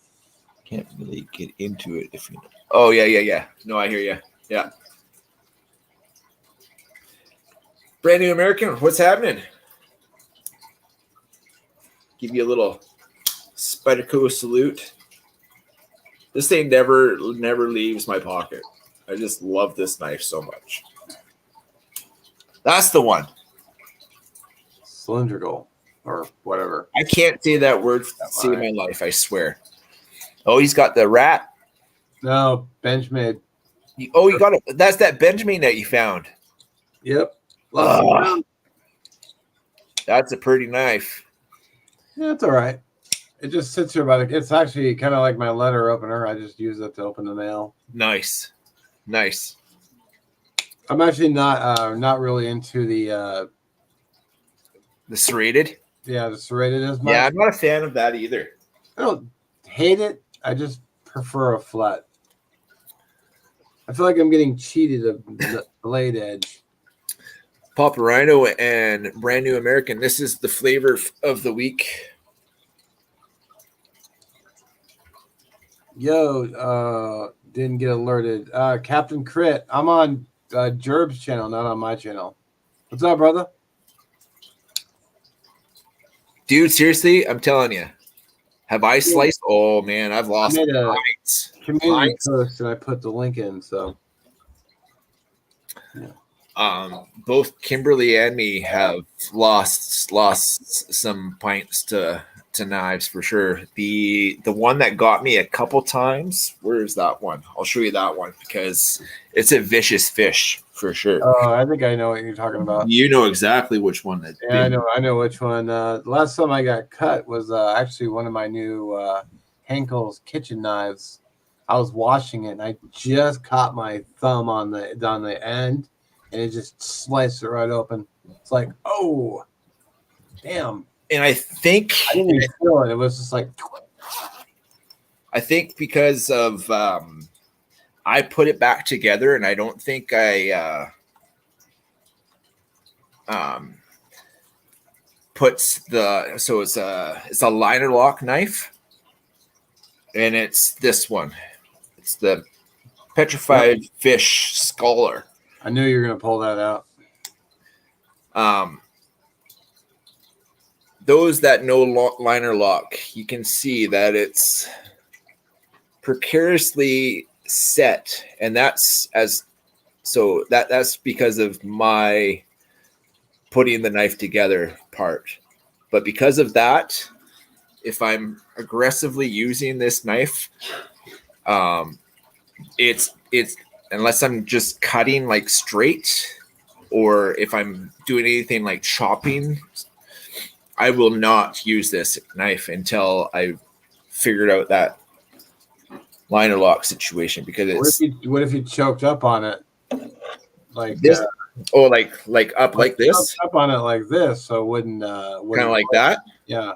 [SPEAKER 3] Can't really get into it if you. Oh yeah. No, I hear you. Yeah. Brand New American, what's happening? Give you a little Spyderco salute. This thing never leaves my pocket. I just love this knife so much. That's the one.
[SPEAKER 2] Cylindrical or whatever.
[SPEAKER 3] I can't say that word to save my life, I swear. Oh, he's got the rat.
[SPEAKER 2] No, Benchmade.
[SPEAKER 3] You got it. That's that Benjamin that you found.
[SPEAKER 2] Yep.
[SPEAKER 3] That's a pretty knife.
[SPEAKER 2] Yeah, it's all right. It just sits here it's actually kind of like my letter opener. I just use it to open the mail.
[SPEAKER 1] Nice.
[SPEAKER 2] I'm actually not really into the
[SPEAKER 1] serrated.
[SPEAKER 2] the serrated as much.
[SPEAKER 1] Yeah, I'm not a fan of that either.
[SPEAKER 2] I don't hate it. I just prefer a flat. I feel like I'm getting cheated of the blade edge.
[SPEAKER 1] Papa Rhino and Brand New American. This is the flavor of the week.
[SPEAKER 2] Yo, didn't get alerted. Captain Crit, I'm on Jerb's channel, not on my channel. What's up, brother?
[SPEAKER 1] Dude, seriously, I'm telling you. Have I sliced? Oh, man, I've lost
[SPEAKER 2] I made a
[SPEAKER 1] pints.
[SPEAKER 2] community post and I put the link in, so.
[SPEAKER 1] Yeah. Both Kimberly and me have lost some pints to knives for sure. The one that got me a couple times, where's that one? I'll show you that one because it's a vicious fish for sure.
[SPEAKER 2] Oh, I think I know what you're talking about.
[SPEAKER 1] You know exactly which one that.
[SPEAKER 2] Yeah, I know which one. The last time I got cut was actually one of my new Henkel's kitchen knives. I was washing it and I just caught my thumb on the end and it just sliced it right open. It's like, oh, damn.
[SPEAKER 1] And I think
[SPEAKER 2] I didn't even feel it. It was just like.
[SPEAKER 1] I think because of I put it back together and I don't think I puts so it's a liner lock knife and it's this one. It's the petrified fish scholar.
[SPEAKER 2] I knew you were gonna pull that out.
[SPEAKER 1] Those that know liner lock, you can see that it's precariously set, and that's because of my putting the knife together part. But because of that, if I'm aggressively using this knife, it's unless I'm just cutting like straight, or if I'm doing anything like chopping, I will not use this knife until I figured out that liner lock situation because it's.
[SPEAKER 2] What if you choked up on it, like
[SPEAKER 1] this? Like up like this?
[SPEAKER 2] Up on it like this, so it wouldn't
[SPEAKER 1] kind of like that.
[SPEAKER 2] Yeah.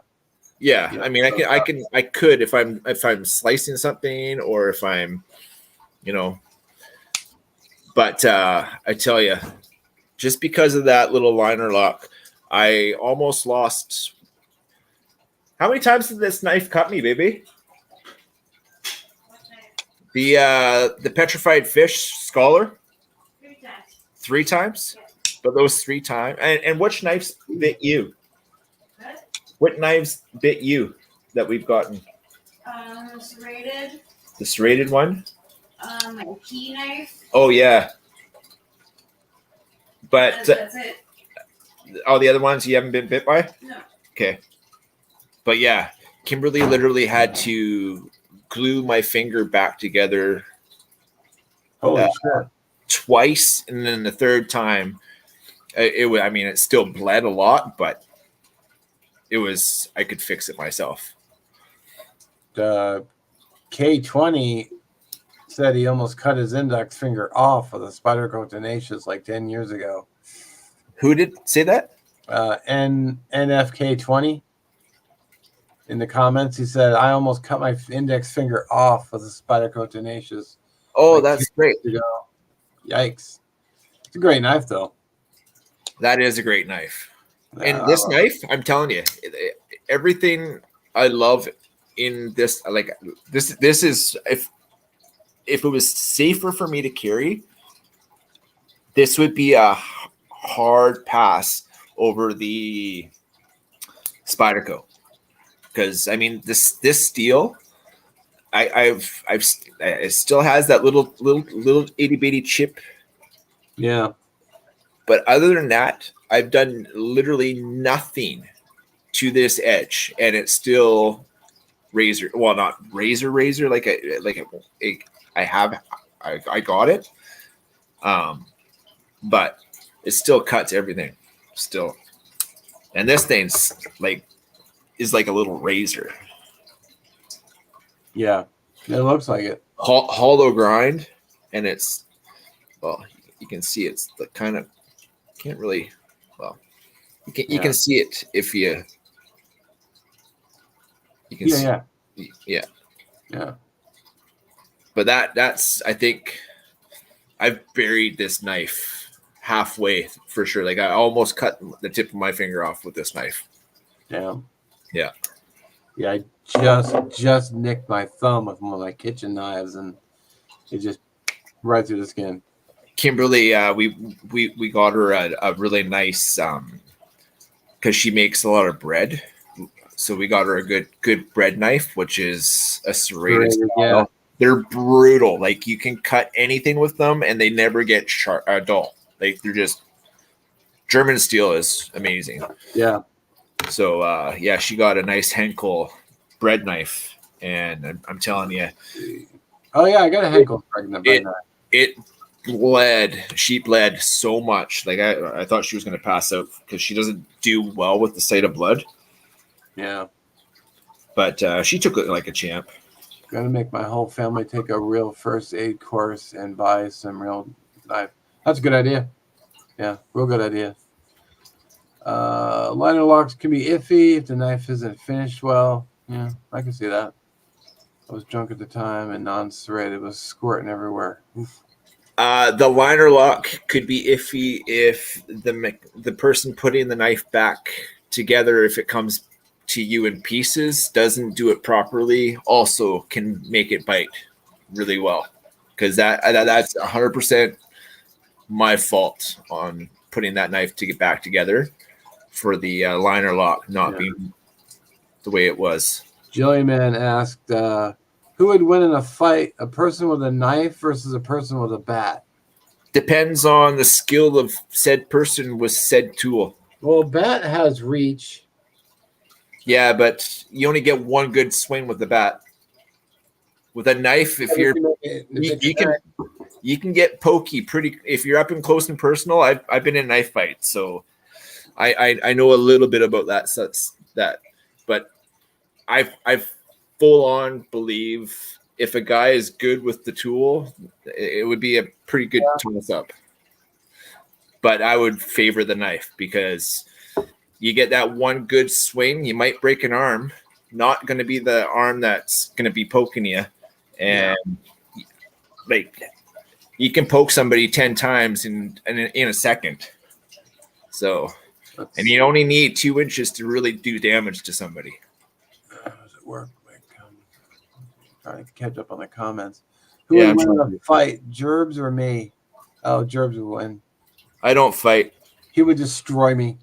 [SPEAKER 1] I mean, I could if I'm slicing something or if I'm, but I tell you, just because of that little liner lock, I almost lost. How many times did this knife cut me, baby? The petrified fish scholar.
[SPEAKER 4] 3 times.
[SPEAKER 1] 3 times? But those 3 times. And which knives bit you? What knives bit you that we've gotten?
[SPEAKER 4] Serrated.
[SPEAKER 1] The serrated one?
[SPEAKER 4] A key knife.
[SPEAKER 1] Oh, yeah. But
[SPEAKER 4] That's it.
[SPEAKER 1] all the other ones you haven't been bit by?
[SPEAKER 4] No.
[SPEAKER 1] Okay. But yeah, Kimberly literally had to glue my finger back together.
[SPEAKER 2] Holy shit.
[SPEAKER 1] Twice, and then the third time, it still bled a lot, but I could fix it myself.
[SPEAKER 2] K20 said he almost cut his index finger off with a Spyderco Tenacious like 10 years ago.
[SPEAKER 1] Who did say that?
[SPEAKER 2] NFK20. In the comments, he said, I almost cut my index finger off with a Spyderco Tenacious.
[SPEAKER 1] Oh, that's great.
[SPEAKER 2] Yikes. It's a great knife, though.
[SPEAKER 1] That is a great knife. And this knife, I'm telling you, everything I love in this, like this is, if it was safer for me to carry, this would be a hard pass over the Spyderco. Because I mean, this steel, it still has that little itty bitty chip.
[SPEAKER 2] Yeah.
[SPEAKER 1] But other than that, I've done literally nothing to this edge, and it's still razor. Well, not razor. I got it. But it still cuts everything. Still, and this thing's like is like a little razor.
[SPEAKER 2] Yeah, it looks like it.
[SPEAKER 1] Hollow grind, and it's, well, you can see it's the kind of, can't really, well, you can see it if you can see, yeah. But that's, I think I've buried this knife halfway for sure. Like I almost cut the tip of my finger off with this knife.
[SPEAKER 2] Damn.
[SPEAKER 1] Yeah.
[SPEAKER 2] Yeah, I just nicked my thumb with one of my kitchen knives, and it just right through the skin.
[SPEAKER 1] Kimberly, we got her a really nice, because she makes a lot of bread. So we got her a good bread knife, which is a serrated style.
[SPEAKER 2] Yeah.
[SPEAKER 1] They're brutal. Like you can cut anything with them, and they never get sharp, dull. Like they're just, German steel is amazing.
[SPEAKER 2] Yeah.
[SPEAKER 1] So yeah, she got a nice Henkel bread knife, and I'm telling you,
[SPEAKER 2] oh yeah, I got a Henkel pregnant bread knife.
[SPEAKER 1] It bled. She bled so much. Like I thought she was going to pass out because she doesn't do well with the sight of blood.
[SPEAKER 2] Yeah.
[SPEAKER 1] But she took it like a champ.
[SPEAKER 2] Gonna make my whole family take a real first aid course and buy some real knife. That's a good idea. Yeah, real good idea. Liner locks can be iffy if the knife isn't finished well. Yeah, I can see that. I was drunk at the time and non-serrated. It was squirting everywhere. Oof.
[SPEAKER 1] The liner lock could be iffy if the person putting the knife back together, if it comes to you in pieces, doesn't do it properly, also can make it bite really well, because that's 100% my fault on putting that knife to get back together for the liner lock not being the way it was.
[SPEAKER 2] Jilliman asked, who would win in a fight, a person with a knife versus a person with a bat?
[SPEAKER 1] Depends on the skill of said person with said tool.
[SPEAKER 2] Well, bat has reach.
[SPEAKER 1] Yeah, but you only get one good swing with the bat. With a knife, if you can get pokey pretty. If you're up and close and personal, I've been in knife fights, so I know a little bit about that. So that, but I full on believe if a guy is good with the tool, it would be a pretty good toss up. But I would favor the knife because you get that one good swing, you might break an arm. Not going to be the arm that's going to be poking you, and like you can poke somebody 10 times in a second. So, and you only need 2 inches to really do damage to somebody.
[SPEAKER 2] How does it work? Trying to catch up on the comments. Who would win in a fight, Gerbs or me? Oh, Gerbs would win.
[SPEAKER 1] I don't fight.
[SPEAKER 2] He would destroy me.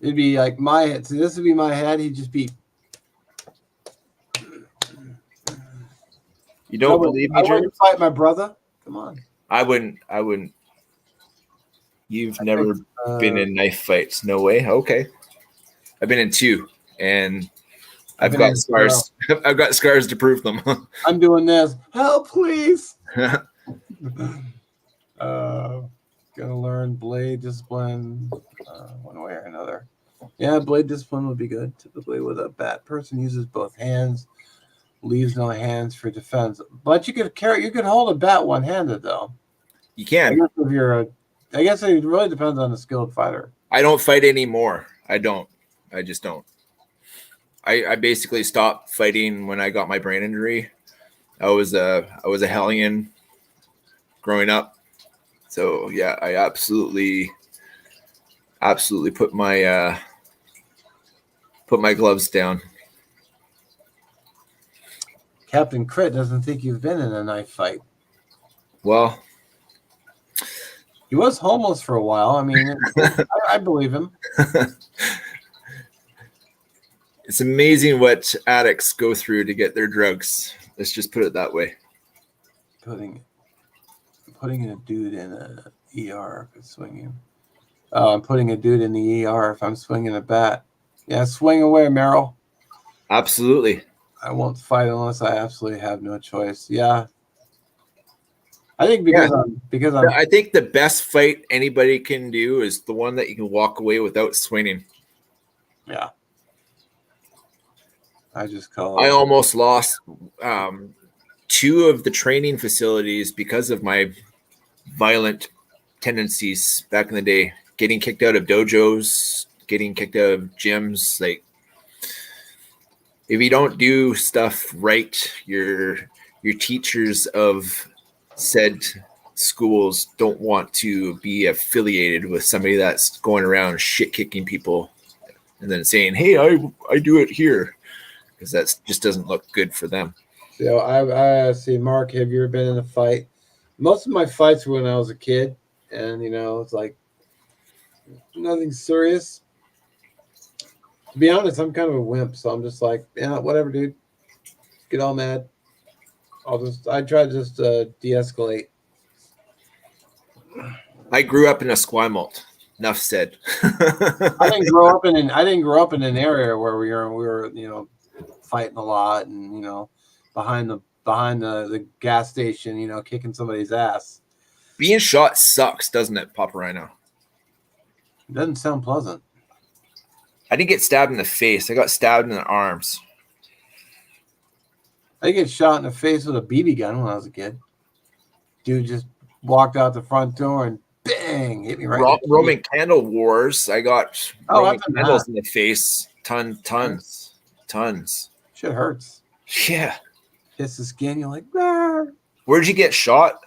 [SPEAKER 2] It'd be like my head. So this would be my head. He'd just be.
[SPEAKER 1] You don't believe me,
[SPEAKER 2] I wouldn't fight my brother. Come on.
[SPEAKER 1] I wouldn't. You've never been in knife fights. No way. Okay. I've been in 2, and I've got scars. I've got scars to prove them.
[SPEAKER 2] I'm doing this. Help, please. Gonna learn blade discipline one way or another. Yeah, blade discipline would be good. Typically with a bat, person uses both hands, leaves no hands for defense. But you could hold a bat one-handed though.
[SPEAKER 1] You can.
[SPEAKER 2] I guess it really depends on the skilled fighter.
[SPEAKER 1] I don't fight anymore. I don't. I just don't. I basically stopped fighting when I got my brain injury. I was a hellion growing up. So yeah, I absolutely put my gloves down.
[SPEAKER 2] Captain Crit doesn't think you've been in a knife fight.
[SPEAKER 1] Well,
[SPEAKER 2] he was homeless for a while. I mean, I believe him.
[SPEAKER 1] It's amazing what addicts go through to get their drugs. Let's just put it that way.
[SPEAKER 2] Putting a dude in a ER if it's swinging. Oh, I'm putting a dude in the ER if I'm swinging a bat. Yeah, swing away, Merrill.
[SPEAKER 1] Absolutely.
[SPEAKER 2] I won't fight unless I absolutely have no choice. Yeah. I think because
[SPEAKER 1] I think the best fight anybody can do is the one that you can walk away without swinging.
[SPEAKER 2] Yeah. I just call
[SPEAKER 1] I
[SPEAKER 2] it.
[SPEAKER 1] almost lost 2 of the training facilities because of my violent tendencies back in the day. Getting kicked out of dojos, getting kicked out of gyms. Like, if you don't do stuff right, your teachers of said schools don't want to be affiliated with somebody that's going around shit kicking people and then saying, "Hey, I do it here," because that just doesn't look good for them.
[SPEAKER 2] So I see, Mark. Have you ever been in a fight? Most of my fights were when I was a kid, and it's like nothing serious. To be honest, I'm kind of a wimp, so I'm just like, yeah, whatever, dude. Get all mad. I try to just de-escalate.
[SPEAKER 1] I grew up in a Esquimalt. Enough said.
[SPEAKER 2] I didn't grow up in an area where we were fighting a lot and behind the gas station, kicking somebody's ass.
[SPEAKER 1] Being shot sucks, doesn't it, Papa Rhino?
[SPEAKER 2] It doesn't sound pleasant.
[SPEAKER 1] I didn't get stabbed in the face. I got stabbed in the arms.
[SPEAKER 2] I get shot in the face with a BB gun when I was a kid. Dude just walked out the front door and bang, hit me right in the
[SPEAKER 1] Roman
[SPEAKER 2] face.
[SPEAKER 1] candle wars. I got Roman candles in the face. Tons.
[SPEAKER 2] Shit hurts.
[SPEAKER 1] Yeah.
[SPEAKER 2] Hits the skin. You're like, ah.
[SPEAKER 1] Where'd you get shot?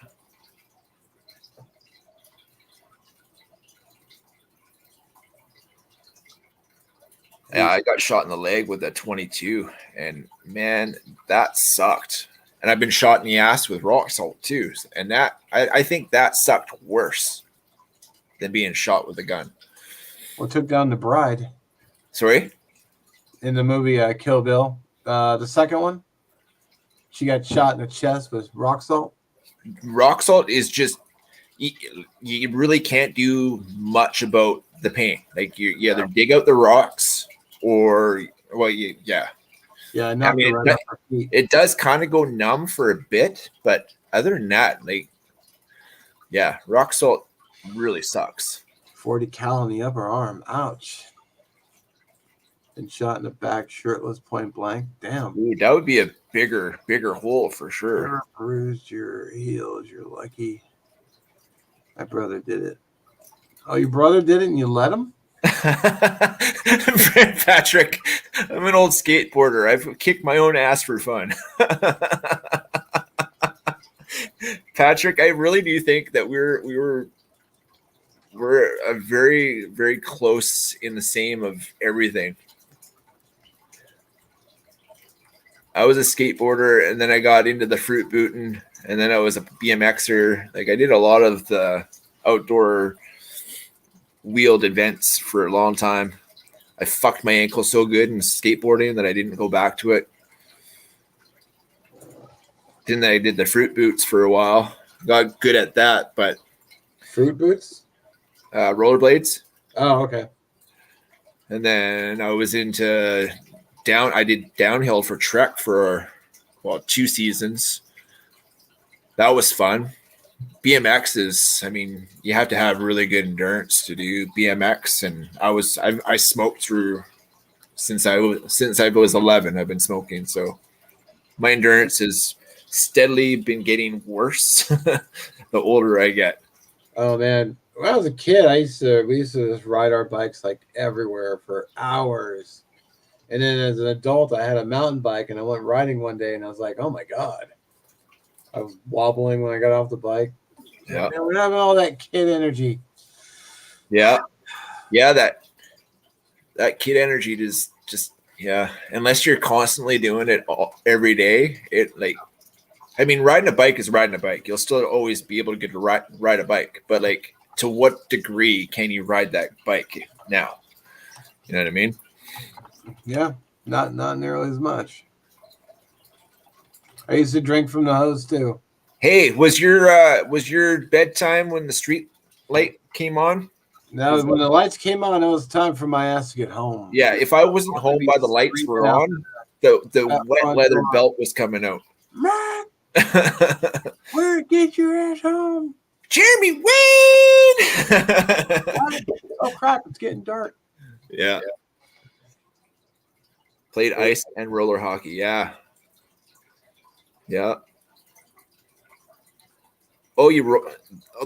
[SPEAKER 1] Yeah, I got shot in the leg with a 22, and man, that sucked. And I've been shot in the ass with rock salt too, and that I think that sucked worse than being shot with a gun.
[SPEAKER 2] Well, took down the bride.
[SPEAKER 1] Sorry?
[SPEAKER 2] In the movie Kill Bill, the second one, she got shot in the chest with rock salt.
[SPEAKER 1] Rock salt is just you really can't do much about the pain. Like you either dig out the rocks or
[SPEAKER 2] Yeah,
[SPEAKER 1] I mean, it does kind of go numb for a bit, but other than that, like, yeah, rock salt really sucks.
[SPEAKER 2] 40 cal in the upper arm. Ouch. Been shot in the back, shirtless, point blank. Damn.
[SPEAKER 1] Dude, that would be a bigger hole for sure.
[SPEAKER 2] Bruised your heels. You're lucky. My brother did it. Oh, your brother did it and you let him?
[SPEAKER 1] Patrick, I'm an old skateboarder. I've kicked my own ass for fun. Patrick, I really do think that we're a very, very close in the same of everything. I was a skateboarder, and then I got into the fruit booting, and then I was a BMXer. Like, I did a lot of the outdoor wheeled events for a long time. I fucked my ankle so good in skateboarding that I didn't go back to it. Then I did the fruit boots for a while. Got good at that, but
[SPEAKER 2] fruit boots,
[SPEAKER 1] rollerblades.
[SPEAKER 2] Oh, okay.
[SPEAKER 1] And then I was into I did downhill for Trek for 2 seasons. That was fun. BMX is, I mean, you have to have really good endurance to do BMX, and I smoked through since I was 11. I've been smoking, so my endurance has steadily been getting worse the older I get.
[SPEAKER 2] Oh man, when I was a kid, we used to just ride our bikes like everywhere for hours. And then as an adult, I had a mountain bike, and I went riding one day, and I was like, "Oh my god!" I was wobbling when I got off the bike.
[SPEAKER 1] Yeah,
[SPEAKER 2] we're not having all that kid energy.
[SPEAKER 1] Yeah, that kid energy is just unless you're constantly doing it every day, riding a bike is riding a bike. You'll still always be able to get to ride a bike, but like, to what degree can you ride that bike now? You know what I mean?
[SPEAKER 2] Yeah, not nearly as much. I used to drink from the hose too.
[SPEAKER 1] Hey, was your bedtime when the street light came on?
[SPEAKER 2] Now, when the lights came on, it was time for my ass to get home.
[SPEAKER 1] Yeah, if I wasn't home by the lights were on, the wet leather belt was coming out.
[SPEAKER 2] Mark, where get your ass home?
[SPEAKER 1] Jeremy Wayne!
[SPEAKER 2] Oh crap, it's getting dark.
[SPEAKER 1] Yeah. Played ice and roller hockey. Yeah. Yeah. Oh,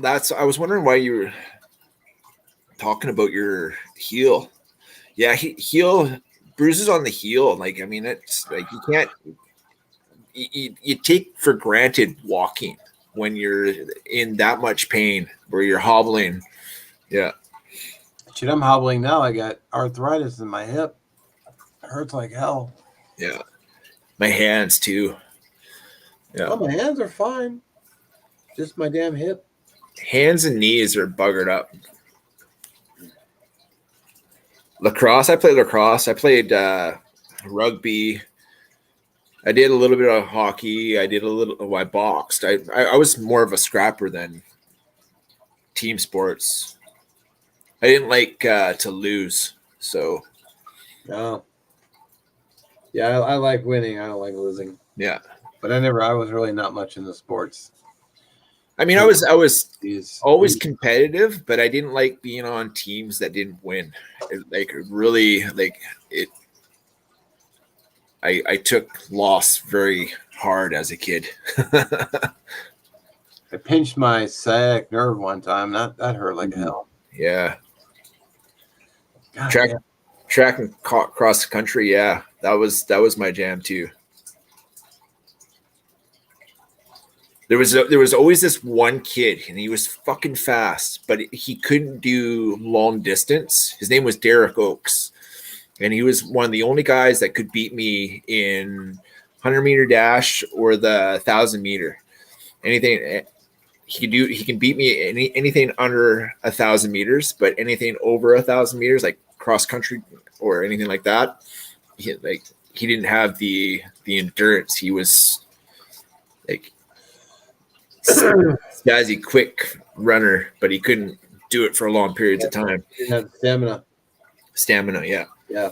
[SPEAKER 1] that's. I was wondering why you were talking about your heel. Yeah, heel bruises on the heel. Like, I mean, it's like you can't. You take for granted walking when you're in that much pain where you're hobbling. Yeah.
[SPEAKER 2] Shit, I'm hobbling now. I got arthritis in my hip. It hurts like hell.
[SPEAKER 1] Yeah. My hands too. Yeah.
[SPEAKER 2] Oh, my hands are fine. Just my damn hip.
[SPEAKER 1] Hands and knees are buggered up. Lacrosse. I played lacrosse. I played rugby. I did a little bit of hockey. I did a little. Oh, I boxed. I was more of a scrapper than team sports. I didn't like to lose, so
[SPEAKER 2] No. Yeah, I like winning. I don't like losing.
[SPEAKER 1] yeah.
[SPEAKER 2] But I was really not much into sports.
[SPEAKER 1] I mean, I was
[SPEAKER 2] These
[SPEAKER 1] always competitive, but I didn't like being on teams that didn't win. It. I took loss very hard as a kid.
[SPEAKER 2] I pinched my sciatic nerve one time. That hurt like hell.
[SPEAKER 1] Yeah.
[SPEAKER 2] God,
[SPEAKER 1] Track and cross country. Yeah, that was my jam too. There was always this one kid, and he was fucking fast, but he couldn't do long distance. His name was Derek Oakes, and he was one of the only guys that could beat me in 100-meter dash or the 1,000-meter. Anything he could do, he can beat me anything under 1,000 meters, but anything over 1,000 meters, like cross country or anything like that, he didn't have the endurance. He was like snazzy, quick runner, but he couldn't do it for long periods of time.
[SPEAKER 2] He didn't have stamina.
[SPEAKER 1] Stamina, yeah.
[SPEAKER 2] Yeah.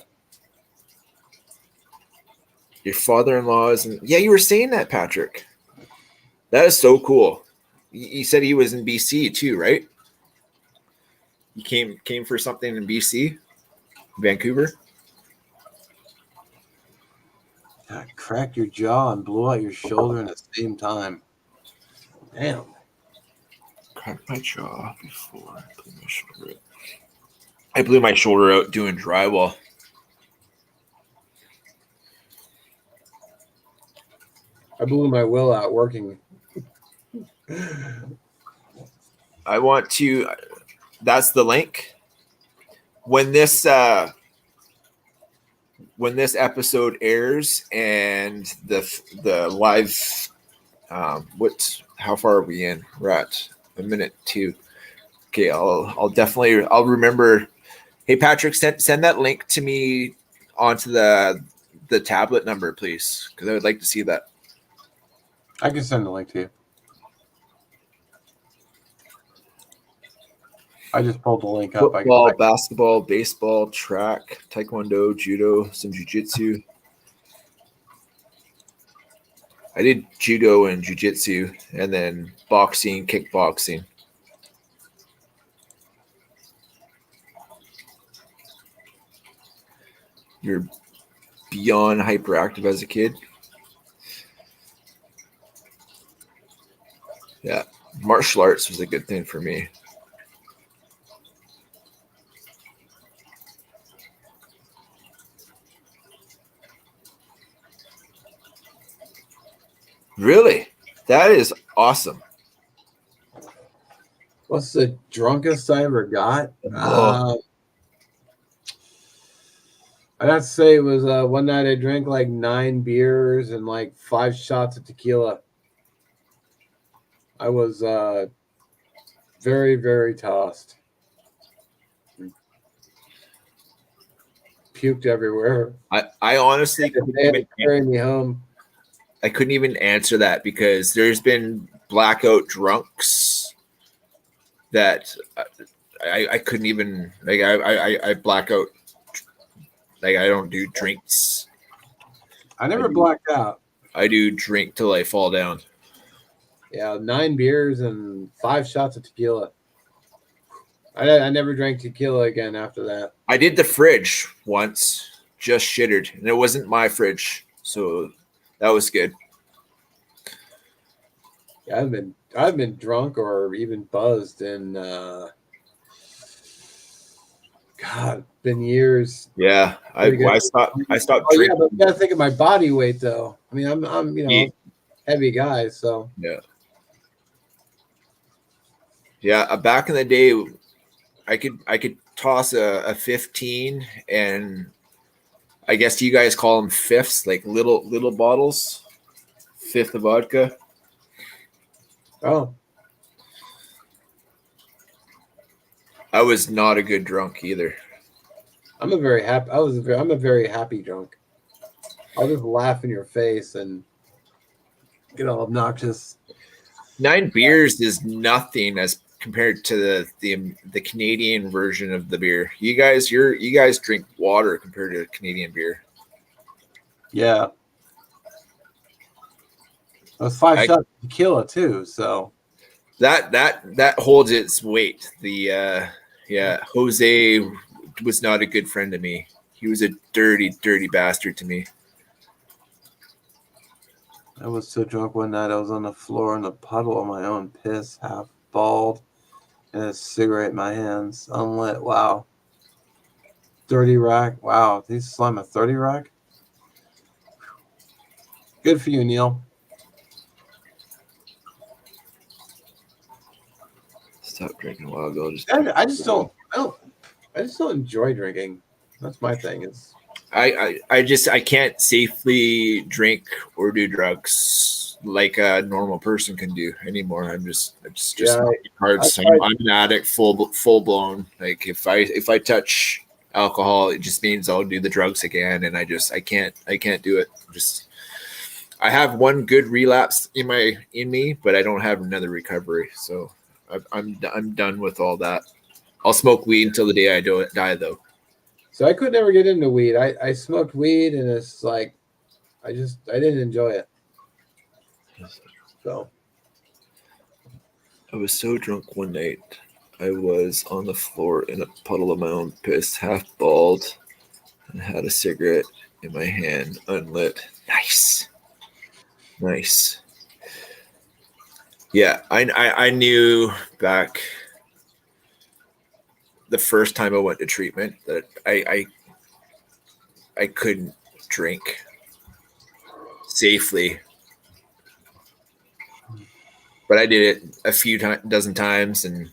[SPEAKER 1] Your father-in-law is yeah, you were saying that, Patrick. That is so cool. You said he was in BC too, right? He came for something in BC, Vancouver.
[SPEAKER 2] God, cracked your jaw and blew out your shoulder at the same time. Damn.
[SPEAKER 1] Cracked my jaw before I blew my shoulder out. I blew my shoulder out doing drywall.
[SPEAKER 2] I blew my will out working.
[SPEAKER 1] I want to. That's the link. When this episode airs and the live, how far are we in? We're at a minute 2. Okay, I'll definitely remember. Hey Patrick, send that link to me onto the tablet number, please, because I would like to see that.
[SPEAKER 2] I can send the link to you. I just pulled the link up.
[SPEAKER 1] Football, basketball, baseball, track, taekwondo, judo, some jiu-jitsu. I did judo and jiu-jitsu, and then boxing, kickboxing. You're beyond hyperactive as a kid. Yeah, martial arts was a good thing for me. Really? That is awesome.
[SPEAKER 2] What's the drunkest I ever got?
[SPEAKER 1] Oh.
[SPEAKER 2] I'd have to say it was one night I drank like 9 beers and like 5 shots of tequila. I was very, very tossed. Puked everywhere.
[SPEAKER 1] I honestly
[SPEAKER 2] They had to carry me home.
[SPEAKER 1] I couldn't even answer that because there's been blackout drunks that I couldn't even like I black out. Like I don't do drinks.
[SPEAKER 2] I never blacked out.
[SPEAKER 1] I do drink till I fall down.
[SPEAKER 2] Yeah, 9 beers and 5 shots of tequila. I never drank tequila again after that.
[SPEAKER 1] I did the fridge once. just shittered, and it wasn't my fridge, so that was good.
[SPEAKER 2] Yeah, I've been drunk or even buzzed in God, been years.
[SPEAKER 1] Yeah,
[SPEAKER 2] Pretty good.
[SPEAKER 1] I stopped
[SPEAKER 2] Oh yeah,
[SPEAKER 1] drinking.
[SPEAKER 2] but you gotta think of my body weight though. I mean, I'm heavy guy, so
[SPEAKER 1] Yeah. Back in the day, I could toss a 15, and I guess you guys call them fifths, like little bottles, fifth of vodka.
[SPEAKER 2] oh,
[SPEAKER 1] I was not a good drunk either.
[SPEAKER 2] I'm a very happy. I'm a very happy drunk. I'll just laugh in your face and get all obnoxious.
[SPEAKER 1] 9 beers is nothing as compared to the Canadian version of the beer. You guys drink water compared to Canadian beer.
[SPEAKER 2] Yeah, it was 5 shots of tequila too. So
[SPEAKER 1] That holds its weight. Jose was not a good friend to me. He was a dirty bastard to me.
[SPEAKER 2] I was so drunk one night. I was on the floor in a puddle of my own piss, half bald, and a cigarette in my hands, unlit. Wow. 30 rack. Wow. Did he slam a 30 rack? Good for you, Neil.
[SPEAKER 1] Stop drinking a while ago.
[SPEAKER 2] I just don't enjoy drinking. That's my thing. Is
[SPEAKER 1] I can't safely drink or do drugs like a normal person can do anymore. It's just
[SPEAKER 2] Yeah,
[SPEAKER 1] hard.
[SPEAKER 2] I
[SPEAKER 1] I'm an addict, full blown. Like if I touch alcohol, it just means I'll do the drugs again, and I can't do it. I have one good relapse in me, but I don't have another recovery. So I'm done with all that. I'll smoke weed until the day I die, though.
[SPEAKER 2] so I could never get into weed. I smoked weed and it's like I didn't enjoy it. So
[SPEAKER 1] I was so drunk one night. I was on the floor in a puddle of my own piss, half bald, and had a cigarette in my hand, unlit. Nice. Yeah, I knew back the first time I went to treatment that I couldn't drink safely, but I did it a dozen times, and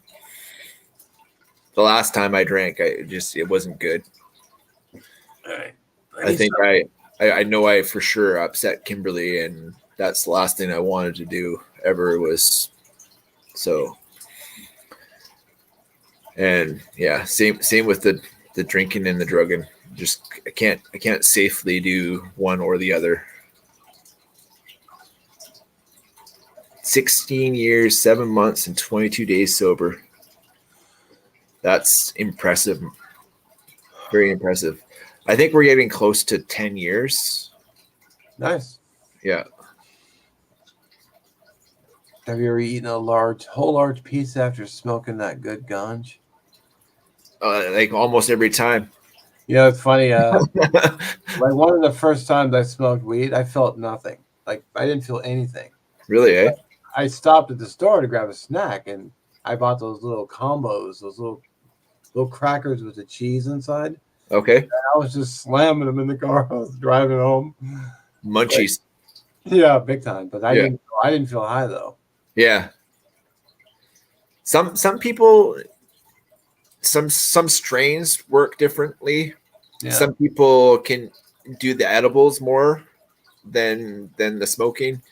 [SPEAKER 1] the last time I drank, it wasn't good.
[SPEAKER 2] all right.
[SPEAKER 1] I think I know I for sure upset Kimberly, and that's the last thing I wanted to do ever was so. And yeah, same with the drinking and the drugging. Just I can't safely do one or the other. 16 years, 7 months, and 22 days sober. That's impressive. Very impressive. I think we're getting close to 10 years.
[SPEAKER 2] Nice.
[SPEAKER 1] Yeah.
[SPEAKER 2] Have you ever eaten a whole large piece after smoking that good ganj?
[SPEAKER 1] Like almost every time.
[SPEAKER 2] Yeah, it's funny. Like one of the first times I smoked weed, I felt nothing. Like I didn't feel anything.
[SPEAKER 1] Really, eh?
[SPEAKER 2] I stopped at the store to grab a snack, and I bought those little combos, those little crackers with the cheese inside.
[SPEAKER 1] Okay.
[SPEAKER 2] And I was just slamming them in the car. I was driving home.
[SPEAKER 1] Munchies.
[SPEAKER 2] Yeah, big time. But I didn't feel high though.
[SPEAKER 1] Yeah. Some people, some strains work differently.
[SPEAKER 2] Yeah.
[SPEAKER 1] Some people can do the edibles more than the smoking.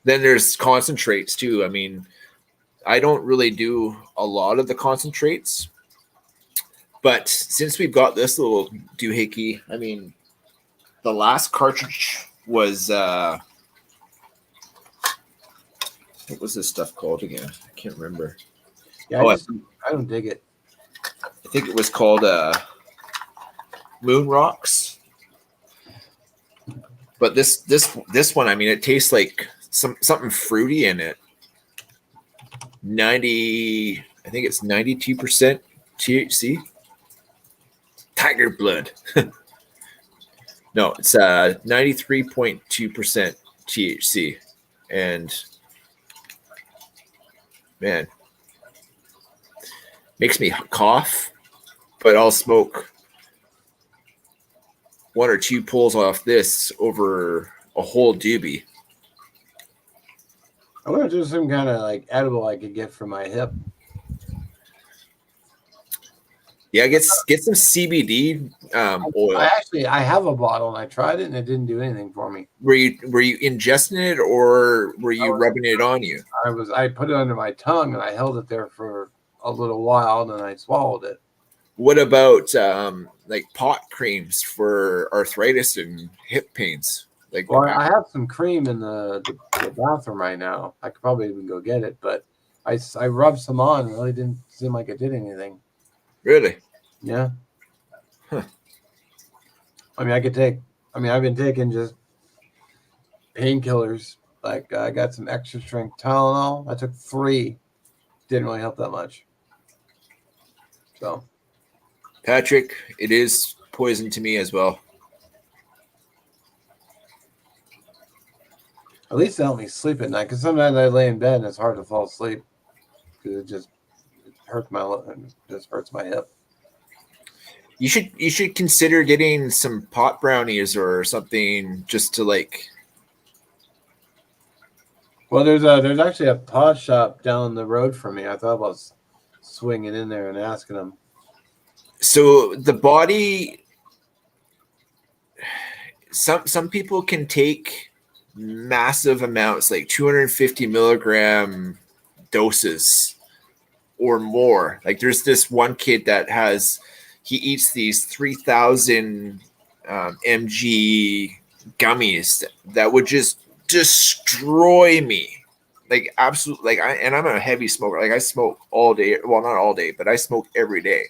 [SPEAKER 1] Then there's concentrates too. I mean, I don't really do a lot of the concentrates, but since we've got this little doohickey, I mean, the last cartridge was what was this stuff called again? I can't remember.
[SPEAKER 2] Yeah, I don't dig it.
[SPEAKER 1] I think it was called Moon Rocks. But this one, I mean, it tastes like something fruity in it. 90, I think it's 92% THC. Tiger blood. No, it's 93.2% THC. And man, makes me cough, but I'll smoke one or two pulls off this over a whole doobie.
[SPEAKER 2] I want to do some kind of like edible I could get for my hip.
[SPEAKER 1] Yeah, get some CBD oil.
[SPEAKER 2] I have a bottle and I tried it and it didn't do anything for me.
[SPEAKER 1] Were you ingesting it or were you rubbing it on you?
[SPEAKER 2] I put it under my tongue and I held it there for a little while and then I swallowed it.
[SPEAKER 1] What about like pot creams for arthritis and hip pains? Like,
[SPEAKER 2] well, I have some cream in the bathroom right now. I could probably even go get it, but I rubbed some on. And it really didn't seem like it did anything.
[SPEAKER 1] Really?
[SPEAKER 2] Yeah.
[SPEAKER 1] Huh.
[SPEAKER 2] I've been taking just painkillers. Like I got some extra strength Tylenol. I took 3. Didn't really help that much. So,
[SPEAKER 1] Patrick, it is poison to me as well.
[SPEAKER 2] at least it helped me sleep at night. Because sometimes I lay in bed and it's hard to fall asleep because it hurts my hip.
[SPEAKER 1] You should consider getting some pot brownies or something just to like.
[SPEAKER 2] Well, there's actually a pot shop down the road from me. I thought about swinging in there and asking them.
[SPEAKER 1] So the body, some people can take massive amounts, like 250 milligram doses or more. Like there's this one kid that he eats these 3,000 mg gummies that would just destroy me. Like absolutely, and I'm a heavy smoker. Like I smoke all day. Well, not all day, but I smoke every day.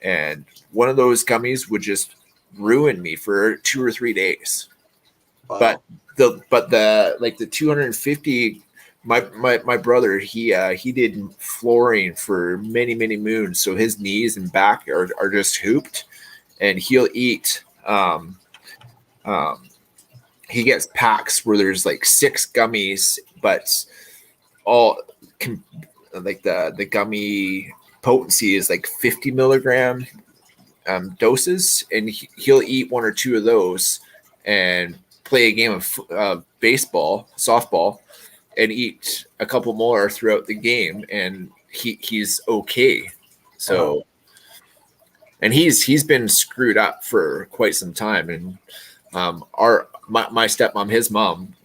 [SPEAKER 1] And one of those gummies would just ruin me for 2 or 3 days.
[SPEAKER 2] Wow.
[SPEAKER 1] But the 250, my brother, he did flooring for many moons, so his knees and back are just hooped, and he'll eat. He gets packs where there's like 6 gummies, but all like the gummy potency is like 50 milligram doses, and he'll eat 1 or 2 of those and play a game of baseball, softball, and eat a couple more throughout the game, and he's okay. So, and he's been screwed up for quite some time, and my stepmom, his mom,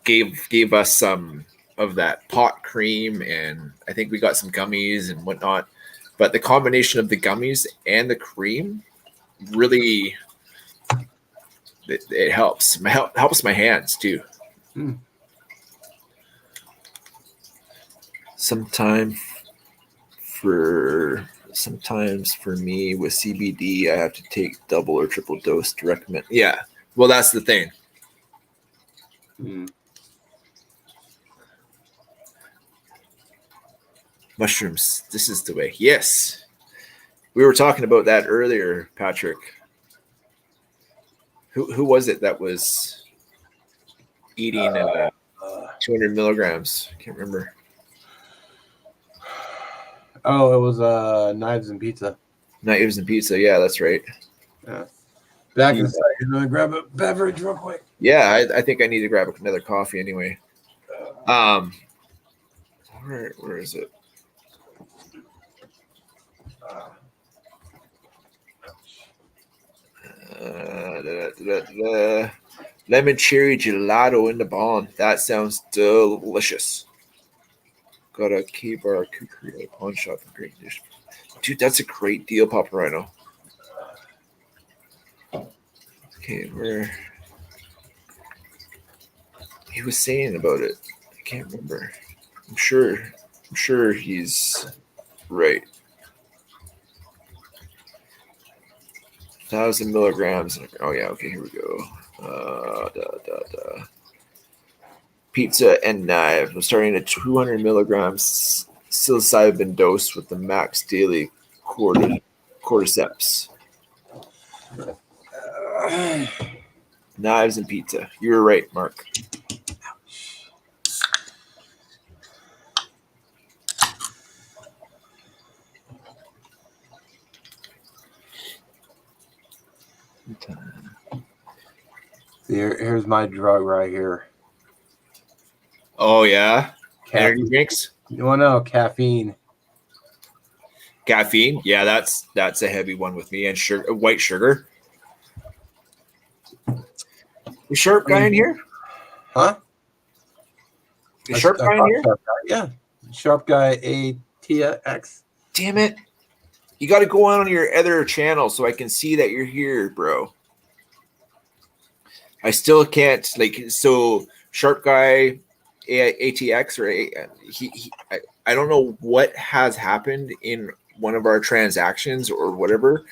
[SPEAKER 1] gave us some of that pot cream, and I think we got some gummies and whatnot. But the combination of the gummies and the cream really it helps my hands too. Sometimes for me with CBD, I have to take double or triple dose to recommend. Yeah, well, that's the thing. Mushrooms, this is the way. Yes, we were talking about that earlier, Patrick. Who was it that was eating 200 milligrams? I can't remember.
[SPEAKER 2] Oh, it was Knives and Pizza.
[SPEAKER 1] Knives and Pizza. Yeah, that's right.
[SPEAKER 2] Yeah. Back in a second. I'm gonna grab a beverage real quick.
[SPEAKER 1] Yeah, I think I need to grab another coffee anyway. Where is it? Lemon cherry gelato in the bond. That sounds delicious. Got a K-Bar cookery pawn shop in great dish. Dude, that's a great deal, Paparino. Okay, where he was saying about it. I can't remember. I'm sure he's right. 1,000 milligrams. Oh yeah, okay, here we go. Pizza and knife. I'm starting at 200 milligrams psilocybin dose with the max daily cordyceps. Knives and pizza. You were right, Mark.
[SPEAKER 2] Here's my drug right here.
[SPEAKER 1] Oh yeah, energy
[SPEAKER 2] Caffeine.
[SPEAKER 1] drinks,
[SPEAKER 2] You want to know caffeine?
[SPEAKER 1] caffeine. Yeah, that's a heavy one with me. And sugar, white sugar. The sharp guy in here?
[SPEAKER 2] Huh?
[SPEAKER 1] The sharp guy in here?
[SPEAKER 2] Sharp guy, yeah. Sharp guy ATX.
[SPEAKER 1] Damn it! You got to go on your other channel so I can see that you're here, bro. I still can't so sharp guy ATX or I don't know what has happened in one of our transactions or whatever,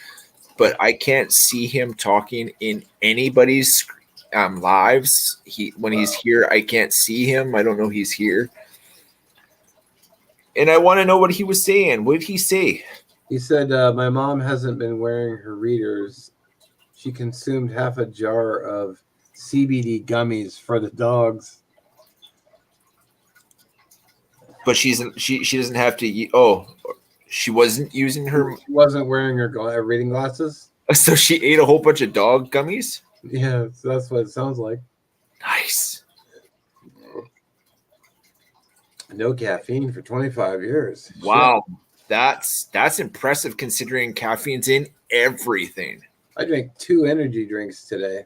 [SPEAKER 1] but I can't see him talking in anybody's lives. When he's here, I can't see him. I don't know he's here. And I want to know what he was saying. What did he say?
[SPEAKER 2] He said, my mom hasn't been wearing her readers. She consumed half a jar of CBD gummies for the dogs.
[SPEAKER 1] But she doesn't have to. Oh, she wasn't using her.
[SPEAKER 2] She wasn't wearing her reading glasses.
[SPEAKER 1] So she ate a whole bunch of dog gummies.
[SPEAKER 2] Yeah, so that's what it sounds like.
[SPEAKER 1] Nice.
[SPEAKER 2] No caffeine for 25 years.
[SPEAKER 1] Wow, that's impressive considering caffeine's in everything.
[SPEAKER 2] I drank 2 energy drinks today.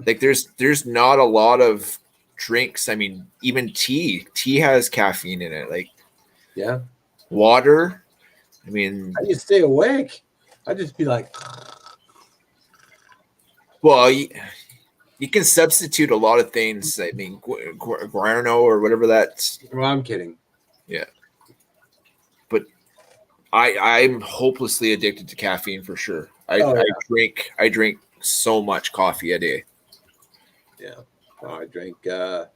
[SPEAKER 1] Like there's not a lot of drinks. I mean, even tea has caffeine in it. Like
[SPEAKER 2] yeah,
[SPEAKER 1] water. I mean,
[SPEAKER 2] how do you stay awake? I'd just be like,
[SPEAKER 1] well, you can substitute a lot of things. I mean, guarano or whatever that.
[SPEAKER 2] Well, I'm kidding.
[SPEAKER 1] Yeah, but I'm hopelessly addicted to caffeine for sure. I drink so much coffee a day.
[SPEAKER 2] Yeah, I drink. I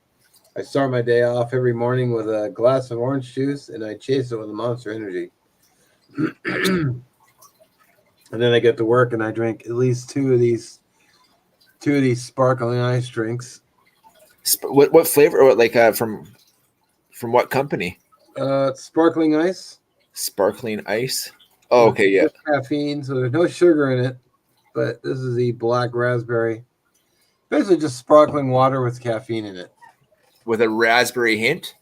[SPEAKER 2] start my day off every morning with a glass of orange juice, and I chase it with a Monster Energy. And then I get to work, and I drink at least two of these sparkling ice drinks.
[SPEAKER 1] What flavor? Or from what company?
[SPEAKER 2] Sparkling ice.
[SPEAKER 1] Sparkling ice. Oh, okay, yeah.
[SPEAKER 2] Caffeine, so there's no sugar in it, but this is the black raspberry. Basically, just sparkling water with caffeine in it.
[SPEAKER 1] With a raspberry hint.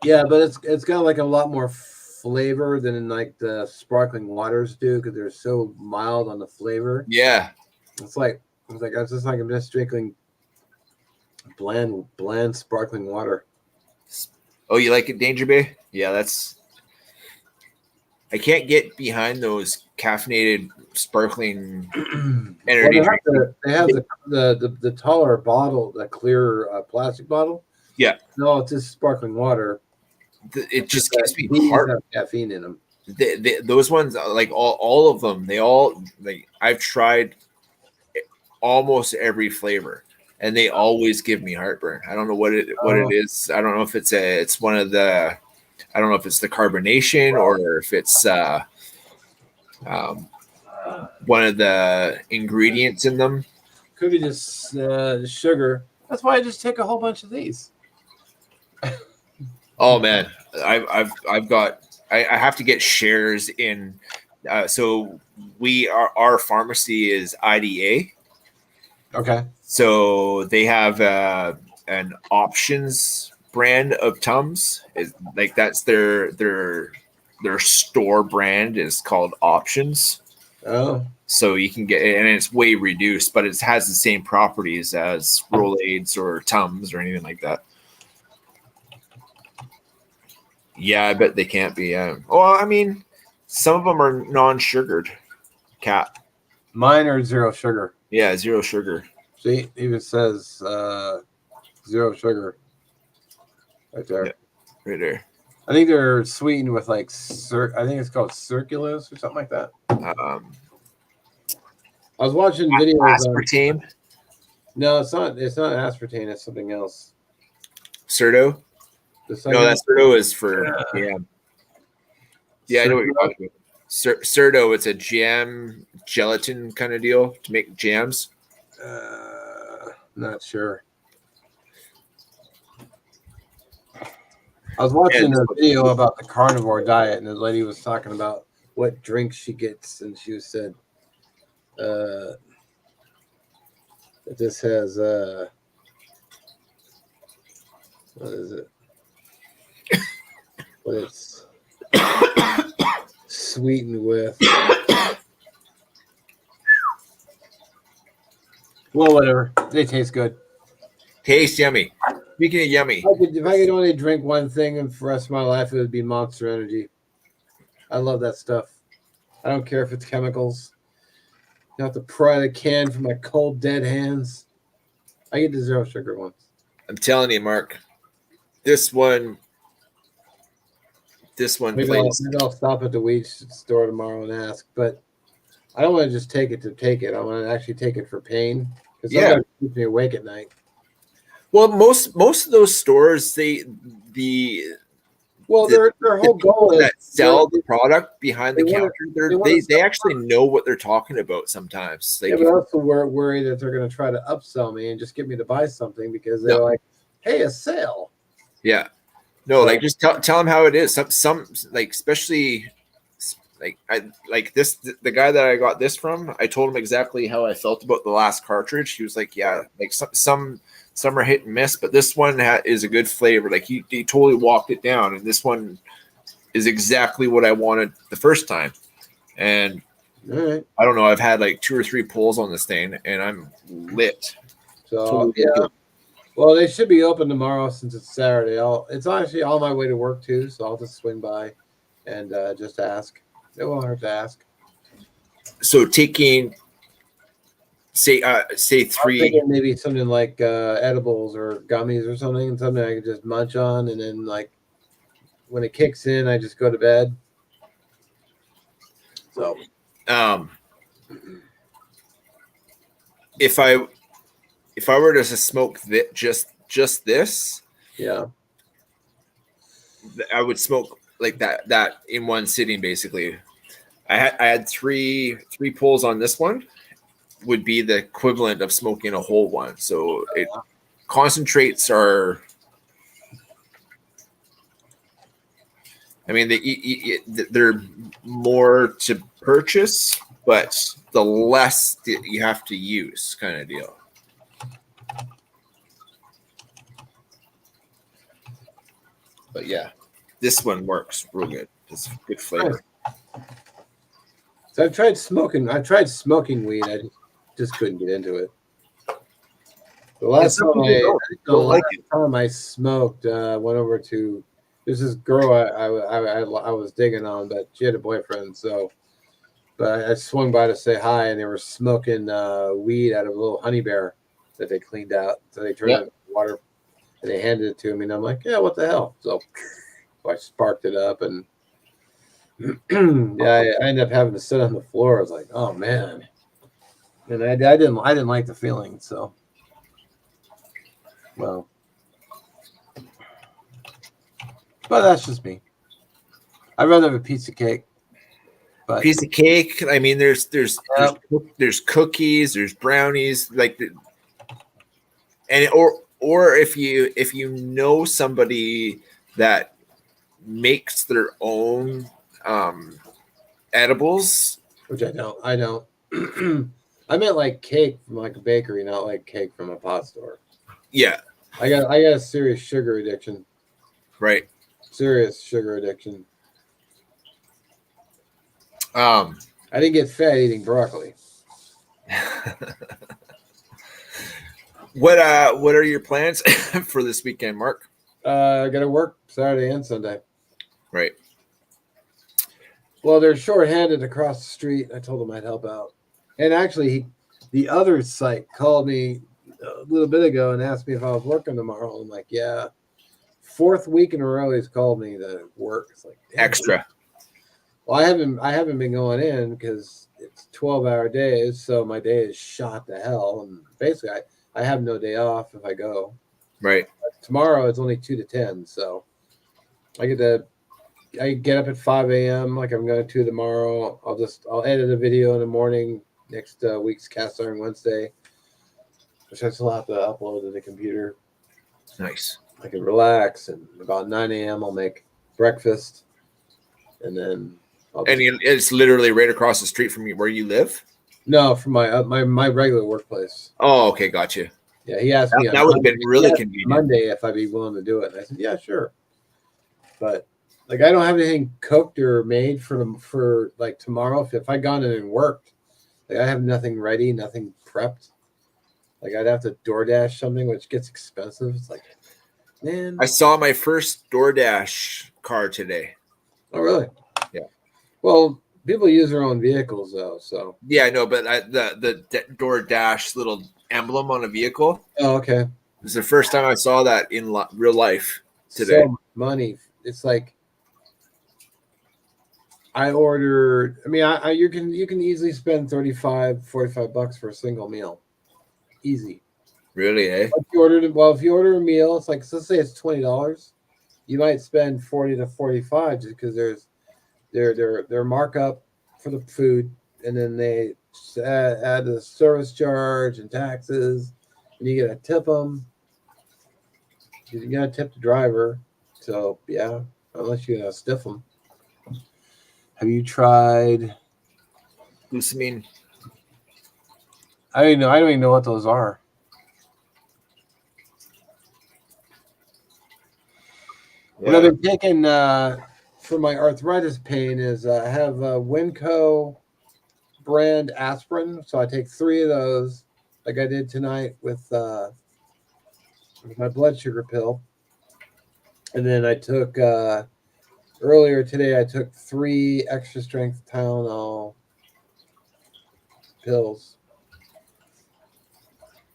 [SPEAKER 2] Yeah, but it's got like a lot more flavor than like the sparkling waters do because they're so mild on the flavor.
[SPEAKER 1] Yeah,
[SPEAKER 2] it's like I'm just drinking bland sparkling water.
[SPEAKER 1] Oh, you like it, Danger Bay? Yeah, I can't get behind those caffeinated sparkling energy drinks.
[SPEAKER 2] They have the taller bottle, the clear plastic bottle.
[SPEAKER 1] Yeah.
[SPEAKER 2] No, it's just sparkling water.
[SPEAKER 1] It just gives me heart.
[SPEAKER 2] Have caffeine in them.
[SPEAKER 1] Those ones, like all of them, they all I've tried almost every flavor, and they always give me heartburn. I don't know what it is. I don't know if it's one of the. I don't know if it's the carbonation or if it's one of the ingredients in them.
[SPEAKER 2] Could be just sugar. That's why I just take a whole bunch of these.
[SPEAKER 1] Oh man, I've got. I have to get shares in. So our pharmacy is IDA.
[SPEAKER 2] Okay.
[SPEAKER 1] So they have an options brand of Tums. That's their store brand is called Options.
[SPEAKER 2] Oh.
[SPEAKER 1] So you can get, and it's way reduced, but it has the same properties as Rolaids or Tums or anything like that. Yeah, I bet they can't be. Well, I mean, some of them are non-sugared. Cat.
[SPEAKER 2] Mine are 0 sugar.
[SPEAKER 1] Yeah, 0 sugar.
[SPEAKER 2] See, it even says 0 sugar right there.
[SPEAKER 1] Yeah, right there.
[SPEAKER 2] I think they're sweetened with I think it's called Circulose or something like that. I was watching videos.
[SPEAKER 1] Aspartame.
[SPEAKER 2] No, it's not. It's not aspartame. It's something else.
[SPEAKER 1] Serto. No, that Serto is for yeah. Yeah, I know what you're talking about. Cerdo, it's a jam gelatin kind of deal to make jams.
[SPEAKER 2] Not sure. I was watching a video about the carnivore diet, and the lady was talking about what drinks she gets, and she said that this has what is it? What it's sweetened with. Well, whatever. They taste good.
[SPEAKER 1] Taste yummy. Speaking of yummy,
[SPEAKER 2] If I could only drink one thing for the rest of my life, it would be Monster Energy. I love that stuff. I don't care if it's chemicals. You have to pry the can from my cold, dead hands. I get the zero sugar ones.
[SPEAKER 1] I'm telling you, Mark, this one
[SPEAKER 2] Maybe I'll stop at the weed store tomorrow and ask, but I don't want to just take it to take it. I want to actually take it for pain because sometimes it keeps me awake at night.
[SPEAKER 1] Well, most of those stores, their
[SPEAKER 2] whole goal is
[SPEAKER 1] that sell the product behind the counter. They actually
[SPEAKER 2] product.
[SPEAKER 1] know what they're talking about sometimes.
[SPEAKER 2] But also worry that they're going to try to upsell me and just get me to buy something because they're like, "Hey, a sale."
[SPEAKER 1] Yeah. No, like just tell them how it is. Some like especially like this the guy that I got this from. I told him exactly how I felt about the last cartridge. He was like, "Yeah, like some are hit and miss, but this one is a good flavor." Like he totally walked it down, and this one is exactly what I wanted the first time. And I don't know. I've had like 2 or 3 pulls on this thing, and I'm lit.
[SPEAKER 2] So totally well, they should be open tomorrow since it's Saturday. It's actually on my way to work too, so I'll just swing by and just ask. It won't hurt to ask.
[SPEAKER 1] So taking, say 3,
[SPEAKER 2] maybe something like edibles or gummies or something I can just munch on, and then like when it kicks in, I just go to bed. So,
[SPEAKER 1] if I were to smoke just this,
[SPEAKER 2] yeah,
[SPEAKER 1] I would smoke like that in one sitting. Basically, I had three pulls on this one. Would be the equivalent of smoking a whole one. So it concentrates are. I mean, they're more to purchase, but the less that you have to use, kind of deal. But yeah, this one works real good. It's good flavor.
[SPEAKER 2] So I've tried smoking weed. I just couldn't get into it. The last time I smoked, went over to there's this girl I was digging on, but she had a boyfriend. But I swung by to say hi, and they were smoking weed out of a little honey bear that they cleaned out. So they turned it into water, and they handed it to me, and I'm like, yeah, what the hell? So I sparked it up, and I ended up having to sit on the floor. I was like, oh man, and I didn't like the feeling. So, well, but that's just me. I'd rather have a piece of cake. But
[SPEAKER 1] piece of cake. I mean, there's cookies, there's brownies, like, and or if you know somebody that makes their own edibles,
[SPEAKER 2] which I don't. I meant like cake from like a bakery, not like cake from a pot store.
[SPEAKER 1] Yeah,
[SPEAKER 2] I got a serious sugar addiction.
[SPEAKER 1] Right.
[SPEAKER 2] Serious sugar addiction.
[SPEAKER 1] I
[SPEAKER 2] didn't get fat eating broccoli.
[SPEAKER 1] What are your plans for this weekend, Mark?
[SPEAKER 2] I got to work Saturday and Sunday.
[SPEAKER 1] Right.
[SPEAKER 2] Well, they're short-handed across the street. I told them I'd help out. And actually, the other site called me a little bit ago and asked me if I was working tomorrow. I'm like, yeah. 4th week in a row he's called me to work. It's like
[SPEAKER 1] extra.
[SPEAKER 2] Well, I haven't been going in because it's 12-hour days, so my day is shot to hell. And basically, I have no day off if I go.
[SPEAKER 1] Right.
[SPEAKER 2] But tomorrow it's only 2 to 10, so I get to I get up at 5 a.m. like I'm going to tomorrow. I'll edit a video in the morning next week's Cast Iron Wednesday, which I still have to upload to the computer.
[SPEAKER 3] Nice.
[SPEAKER 2] I can relax, and about 9 a.m. I'll make breakfast, and then
[SPEAKER 3] It's literally right across the street from you where you live?
[SPEAKER 2] no, from my regular workplace.
[SPEAKER 3] Oh, okay, gotcha.
[SPEAKER 2] Yeah, he asked me
[SPEAKER 3] That would have been really convenient.
[SPEAKER 2] Monday if I'd be willing to do it. And I said, yeah, sure. But like, I don't have anything cooked or made for like tomorrow. If I gone in and worked, like I have nothing ready, nothing prepped. Like I'd have to DoorDash something, which gets expensive. It's like, man.
[SPEAKER 3] I saw my first DoorDash car today.
[SPEAKER 2] Oh, really?
[SPEAKER 3] Yeah.
[SPEAKER 2] Well, people use their own vehicles though, so.
[SPEAKER 3] Yeah, I know, but the DoorDash little emblem on a vehicle.
[SPEAKER 2] Oh, okay.
[SPEAKER 3] It's the first time I saw that in real life today.
[SPEAKER 2] So much money. It's like I ordered. I mean, you can easily spend $35-$45 for a single meal. Easy.
[SPEAKER 3] Really, eh?
[SPEAKER 2] If you order a meal, it's like, let's say it's $20. You might spend $40 to $45 just because there's their markup for the food, and then they add the service charge and taxes, and you gotta tip them. You gotta tip the driver. So yeah, unless you stiff them. Have you tried?
[SPEAKER 3] Glutamine.
[SPEAKER 2] I don't even know what those are. What I've been taking for my arthritis pain is I have Winco brand aspirin. So I take 3 of those, like I did tonight with my blood sugar pill. And then I took earlier today, I took 3 extra strength Tylenol pills.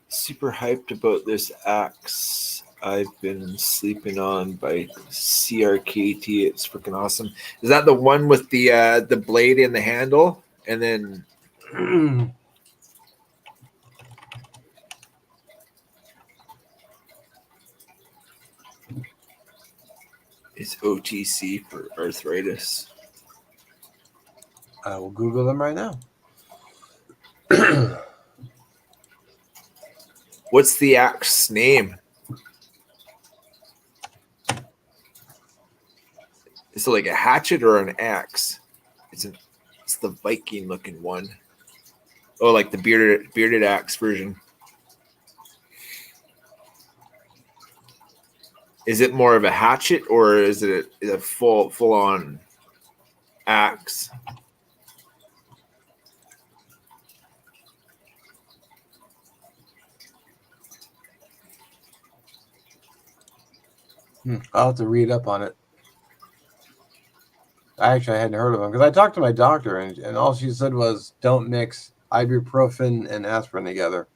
[SPEAKER 3] Super hyped about this axe I've been sleeping on by CRKT. It's freaking awesome. Is that the one with the blade in the handle? And then it's OTC for arthritis.
[SPEAKER 2] I will Google them right now.
[SPEAKER 3] What's the axe name? Is it like a hatchet or an axe? It's the Viking looking one. Oh, like the bearded axe version. Is it more of a hatchet or is it a full on axe?
[SPEAKER 2] I'll have to read up on it. I hadn't heard of them because I talked to my doctor and all she said was don't mix ibuprofen and aspirin together.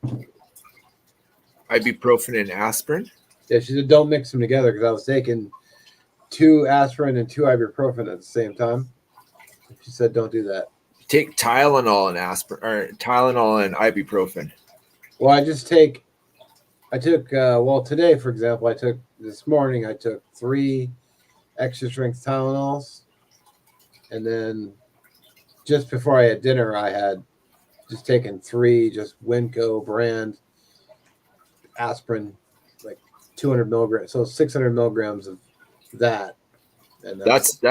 [SPEAKER 3] Ibuprofen and aspirin?
[SPEAKER 2] Yeah, she said don't mix them together because I was taking 2 aspirin and 2 ibuprofen at the same time. She said don't do that.
[SPEAKER 3] Take Tylenol and aspirin, or Tylenol and ibuprofen.
[SPEAKER 2] Well, I took today, for example, this morning I took 3 extra strength Tylenols, and then just before I had dinner, I had just taken 3 just Winco brand aspirin, like 200 milligrams, so 600 milligrams of that. And
[SPEAKER 3] that's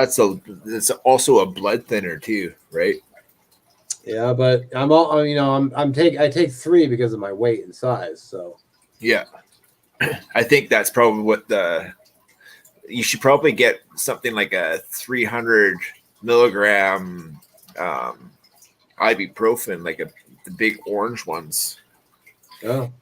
[SPEAKER 3] also a blood thinner too, right?
[SPEAKER 2] Yeah, but I take 3 because of my weight and size. So
[SPEAKER 3] yeah, I think that's probably what you should probably get something like a 300 milligram ibuprofen, like the big orange ones.
[SPEAKER 2] Oh.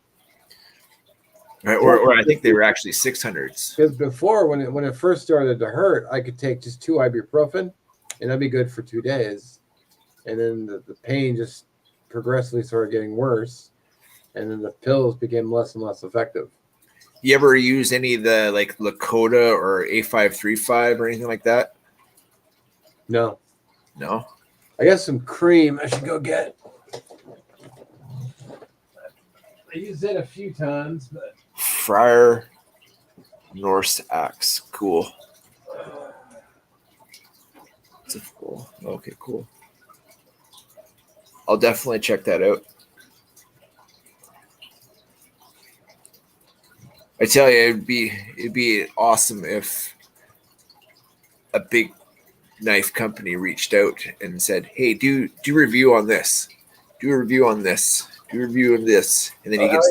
[SPEAKER 3] Right, or I think they were actually 600s.
[SPEAKER 2] Because before, when it first started to hurt, I could take just 2 ibuprofen, and that'd be good for 2 days. And then the pain just progressively started getting worse, and then the pills became less and less effective.
[SPEAKER 3] You ever use any of the like Lakota or A535 or anything like that?
[SPEAKER 2] No.
[SPEAKER 3] I
[SPEAKER 2] got some cream I should go get. I used it a few times, but
[SPEAKER 3] Friar Norse axe, cool.
[SPEAKER 1] It's a cool. Okay, cool. I'll definitely check that out. I tell you, it'd be awesome if a big knife company reached out and said, "Hey, do review on this, do a review on this, do a review on this," and then you get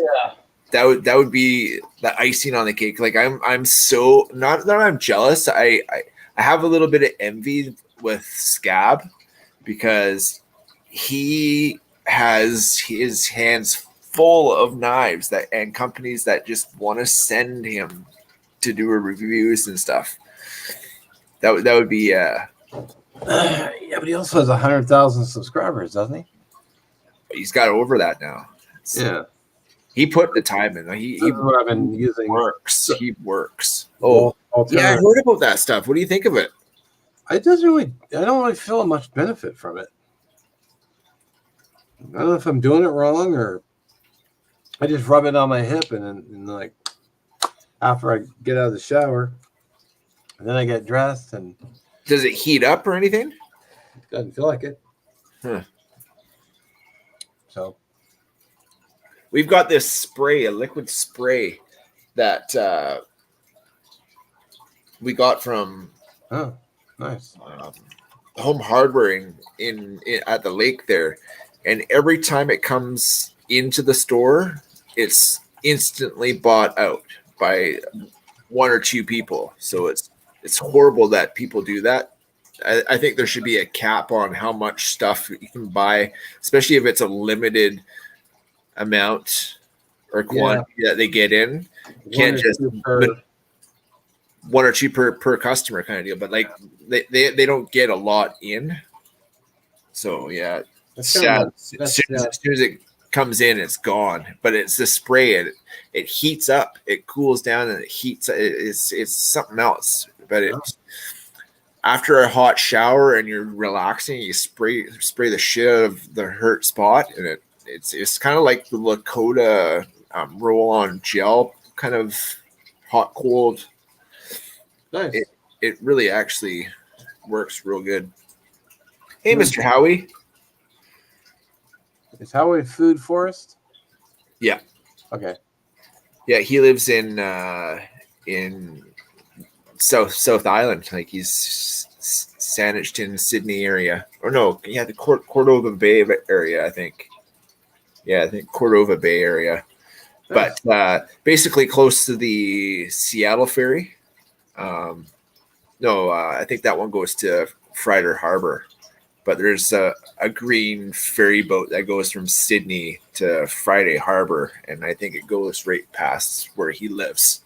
[SPEAKER 1] that would be the icing on the cake. Like I'm so not that I'm jealous. I have a little bit of envy with Scab because he has his hands full of knives that and companies that just want to send him to do reviews and stuff. That would be
[SPEAKER 2] yeah, but he also has 100,000 subscribers, doesn't he?
[SPEAKER 1] He's got over that now.
[SPEAKER 2] Yeah,
[SPEAKER 1] he put the time in. He
[SPEAKER 2] what I've been using.
[SPEAKER 1] Works. He works. Oh, yeah, I heard about that stuff. What do you think of it?
[SPEAKER 2] It doesn't really. I don't really feel much benefit from it. I don't know if I'm doing it wrong or I just rub it on my hip and like after I get out of the shower, and then I get dressed and.
[SPEAKER 1] Does it heat up or anything?
[SPEAKER 2] It doesn't feel like it.
[SPEAKER 1] Huh.
[SPEAKER 2] So
[SPEAKER 1] we've got this spray, a liquid spray that we got from
[SPEAKER 2] nice
[SPEAKER 1] Home Hardware in at the lake there, and every time it comes into the store, it's instantly bought out by one or two people. So it's horrible that people do that. I think there should be a cap on how much stuff you can buy, especially if it's a limited amount or quantity that they get in. You can't just one or two per customer kind of deal, but like they don't get a lot in. So yeah, as soon as it comes in, it's gone. But it's the spray. It heats up, it cools down, and it heats. It's something else. But it's after a hot shower and you're relaxing, you spray the shit out of the hurt spot, and it's kind of like the Lakota roll-on gel, kind of hot cold.
[SPEAKER 2] Nice.
[SPEAKER 1] It really actually works real good. Hey, Mr. Howie.
[SPEAKER 2] Is Howie Food Forest?
[SPEAKER 1] Yeah.
[SPEAKER 2] Okay.
[SPEAKER 1] Yeah, he lives in South Island. Like he's Saanich, Sydney area. Or no, yeah, the Cordova Bay area, I think. Yeah, I think Cordova Bay area. Nice. But basically close to the Seattle ferry. I think that one goes to Friday Harbor. But there's a green ferry boat that goes from Sydney to Friday Harbor, and I think it goes right past where he lives.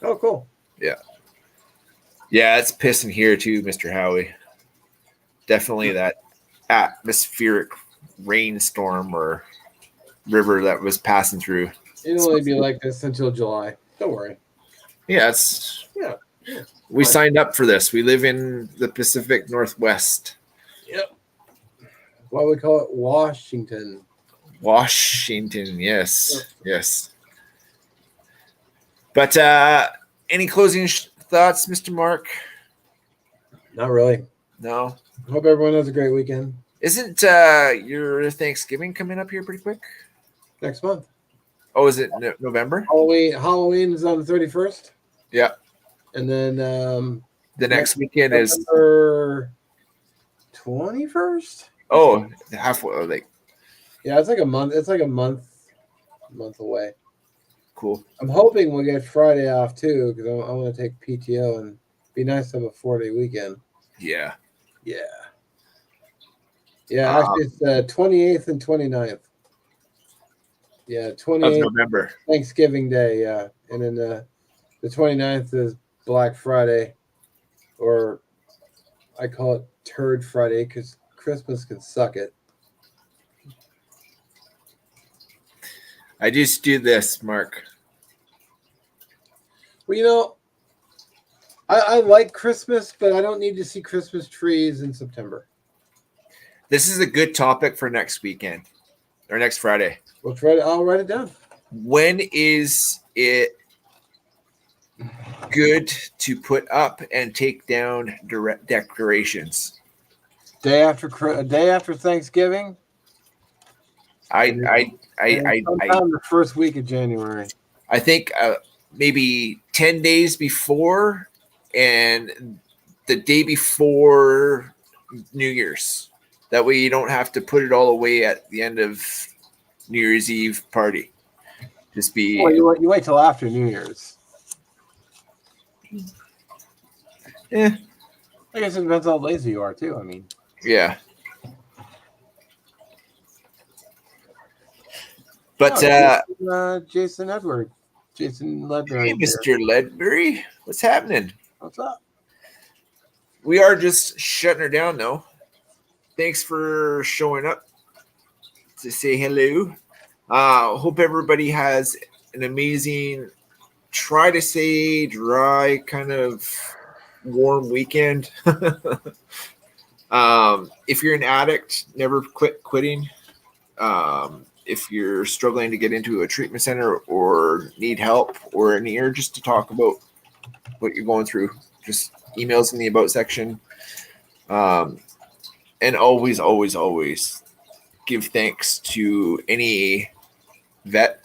[SPEAKER 2] Oh, cool.
[SPEAKER 1] Yeah. Yeah, it's pissing here too, Mr. Howie. Definitely that atmospheric rainstorm or river that was passing through.
[SPEAKER 2] It'll only be like this until July. Don't worry.
[SPEAKER 1] Yeah,
[SPEAKER 2] yeah.
[SPEAKER 1] We signed up for this. We live in the Pacific Northwest.
[SPEAKER 2] Yep. Why we call it Washington.
[SPEAKER 1] Washington, yes. Yes. But any closing thoughts, Mr. Mark?
[SPEAKER 2] Not really.
[SPEAKER 1] No.
[SPEAKER 2] Hope everyone has a great weekend.
[SPEAKER 1] Isn't your Thanksgiving coming up here pretty quick?
[SPEAKER 2] Next month.
[SPEAKER 1] Oh, is it November?
[SPEAKER 2] Halloween is on the 31st.
[SPEAKER 1] Yeah.
[SPEAKER 2] And then
[SPEAKER 1] the next weekend is
[SPEAKER 2] November 21st.
[SPEAKER 1] Oh, halfway. Like,
[SPEAKER 2] yeah, it's like a month. It's like a month away.
[SPEAKER 1] Cool.
[SPEAKER 2] I'm hoping we'll get Friday off too because I want to take PTO and be nice to have a 4-day weekend.
[SPEAKER 1] Yeah.
[SPEAKER 2] Yeah. Yeah. Actually, it's the 28th and 29th. Yeah, 28th
[SPEAKER 1] of November.
[SPEAKER 2] Thanksgiving Day. Yeah, and then the 29th is Black Friday, or I call it Turd Friday because Christmas can suck it.
[SPEAKER 1] I just do this, Mark.
[SPEAKER 2] Well, I like Christmas, but I don't need to see Christmas trees in September.
[SPEAKER 1] This is a good topic for next weekend or next Friday.
[SPEAKER 2] I'll write it down.
[SPEAKER 1] When is it good to put up and take down decorations?
[SPEAKER 2] day after Thanksgiving.
[SPEAKER 3] I
[SPEAKER 2] Sometime the first week of January.
[SPEAKER 3] I think maybe 10 days before and the day before New Year's. That way you don't have to put it all away at the end of New Year's Eve party. Just be.
[SPEAKER 2] Well, you wait till after New Year's.
[SPEAKER 3] Yeah.
[SPEAKER 2] I guess it depends how lazy you are too. I mean,
[SPEAKER 3] Yeah. But
[SPEAKER 2] Jason Ledbury
[SPEAKER 3] hey, Mr. Ledbury, what's happening?
[SPEAKER 2] What's up?
[SPEAKER 3] We are just shutting her down though. Thanks for showing up to say hello. Hope everybody has an amazing, try to say dry, kind of warm weekend. If you're an addict, never quit quitting. If you're struggling to get into a treatment center or need help or an ear just to talk about what you're going through, just emails in the about section. And always, always, always give thanks to any vet,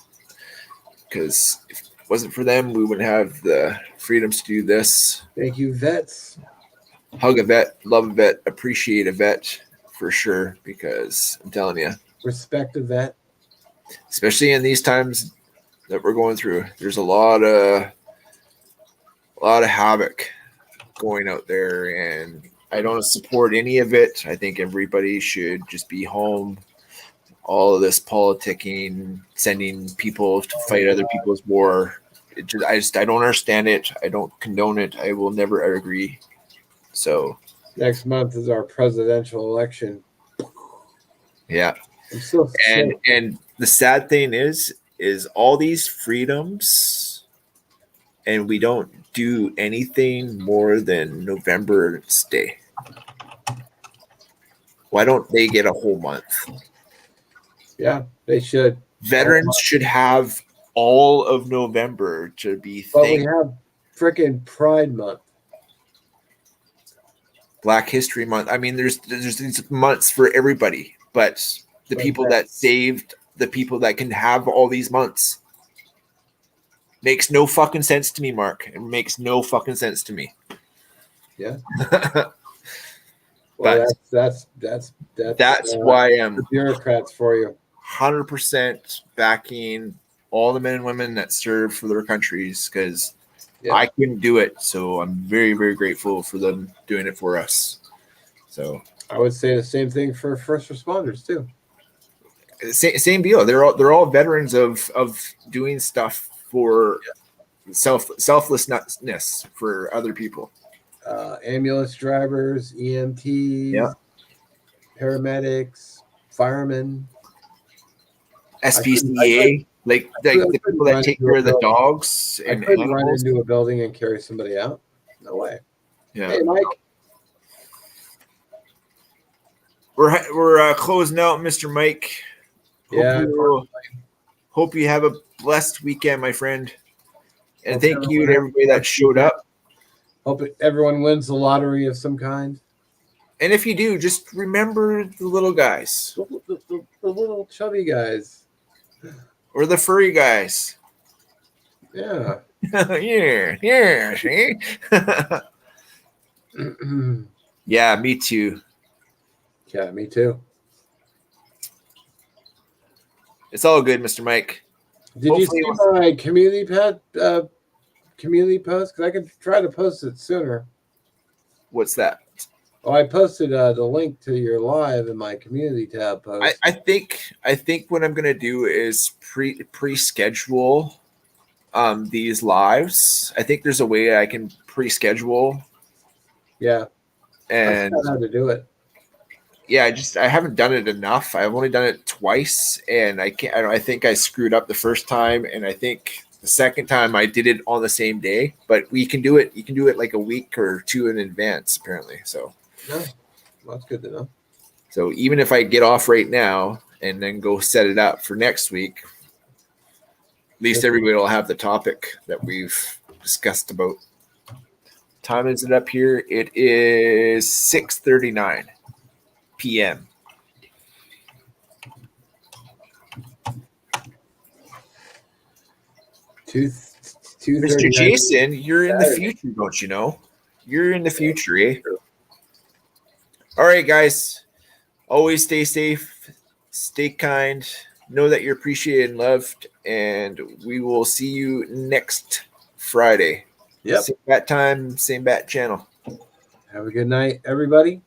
[SPEAKER 3] because if it wasn't for them, we wouldn't have the freedoms to do this.
[SPEAKER 2] Thank you, vets.
[SPEAKER 3] Hug a vet, love a vet, appreciate a vet for sure, because I'm telling you,
[SPEAKER 2] respect a vet,
[SPEAKER 3] especially in these times that we're going through. There's a lot of havoc going out there, and I don't support any of it. I think everybody should just be home. All of this politicking, sending people to fight other people's war, I don't understand it. I don't condone it. I will never agree. So
[SPEAKER 2] next month is our presidential election.
[SPEAKER 3] Yeah.
[SPEAKER 2] I'm so sick.
[SPEAKER 3] And the sad thing is all these freedoms, and we don't do anything more than November's Day. Why don't they get a whole month?
[SPEAKER 2] Yeah, they should.
[SPEAKER 3] Veterans should have all of November to be
[SPEAKER 2] But
[SPEAKER 3] thankful.
[SPEAKER 2] we have freaking Pride Month.
[SPEAKER 3] Black History Month. I mean, there's these months for everybody, but the people that saved, the people that can have all these months, makes no fucking sense to me, Mark. It makes no fucking sense to me.
[SPEAKER 2] Yeah.
[SPEAKER 3] Well,
[SPEAKER 2] that's
[SPEAKER 3] why I'm
[SPEAKER 2] the bureaucrats for you.
[SPEAKER 3] 100% backing all the men and women that serve for their countries, because I couldn't do it. So I'm very, very grateful for them doing it for us. So
[SPEAKER 2] I would say the same thing for first responders too.
[SPEAKER 3] Same deal. They're all veterans of doing stuff for selflessness for other people.
[SPEAKER 2] Ambulance drivers, EMTs, paramedics, firemen,
[SPEAKER 3] SPCA, like the people that take care of the dogs and
[SPEAKER 2] couldn't run
[SPEAKER 3] animals.
[SPEAKER 2] into a building and carry somebody out. No way.
[SPEAKER 3] Yeah.
[SPEAKER 2] Hey, Mike.
[SPEAKER 3] We're closing out, Mr. Mike. Hope you have a blessed weekend, my friend. And thank you to everybody that showed up.
[SPEAKER 2] Hope everyone wins the lottery of some kind.
[SPEAKER 3] And if you do, just remember the little guys.
[SPEAKER 2] The little chubby guys.
[SPEAKER 3] Or the furry guys.
[SPEAKER 2] Yeah.
[SPEAKER 3] yeah, see? Yeah, me too.
[SPEAKER 2] Yeah, me too.
[SPEAKER 3] It's all good, Mr. Mike.
[SPEAKER 2] Did Hopefully you see my community post? Because I could try to post it sooner.
[SPEAKER 3] What's that?
[SPEAKER 2] Oh, I posted the link to your live in my community tab post.
[SPEAKER 3] I think what I'm gonna do is pre-schedule these lives. I think there's a way I can pre-schedule.
[SPEAKER 2] Yeah,
[SPEAKER 3] and
[SPEAKER 2] that's how to do it.
[SPEAKER 3] Yeah, I haven't done it enough. I've only done it twice, and I think I screwed up the first time, and I think the second time I did it on the same day. But we can do it. You can do it like a week or two in advance, apparently. So,
[SPEAKER 2] well, that's good to know.
[SPEAKER 3] So even if I get off right now and then go set it up for next week, at least everybody will have the topic that we've discussed about. Time is it up here? It is 6:39.
[SPEAKER 1] p.m.
[SPEAKER 2] Two
[SPEAKER 1] Mr.
[SPEAKER 2] 2:39.
[SPEAKER 1] Jason, you're in the
[SPEAKER 2] Saturday.
[SPEAKER 1] future, don't you know? You're in the future, eh? All right, guys. Always stay safe, stay kind, know that you're appreciated and loved, and we will see you next Friday.
[SPEAKER 2] Yep.
[SPEAKER 1] Same bat time, same bat channel.
[SPEAKER 2] Have a good night, everybody.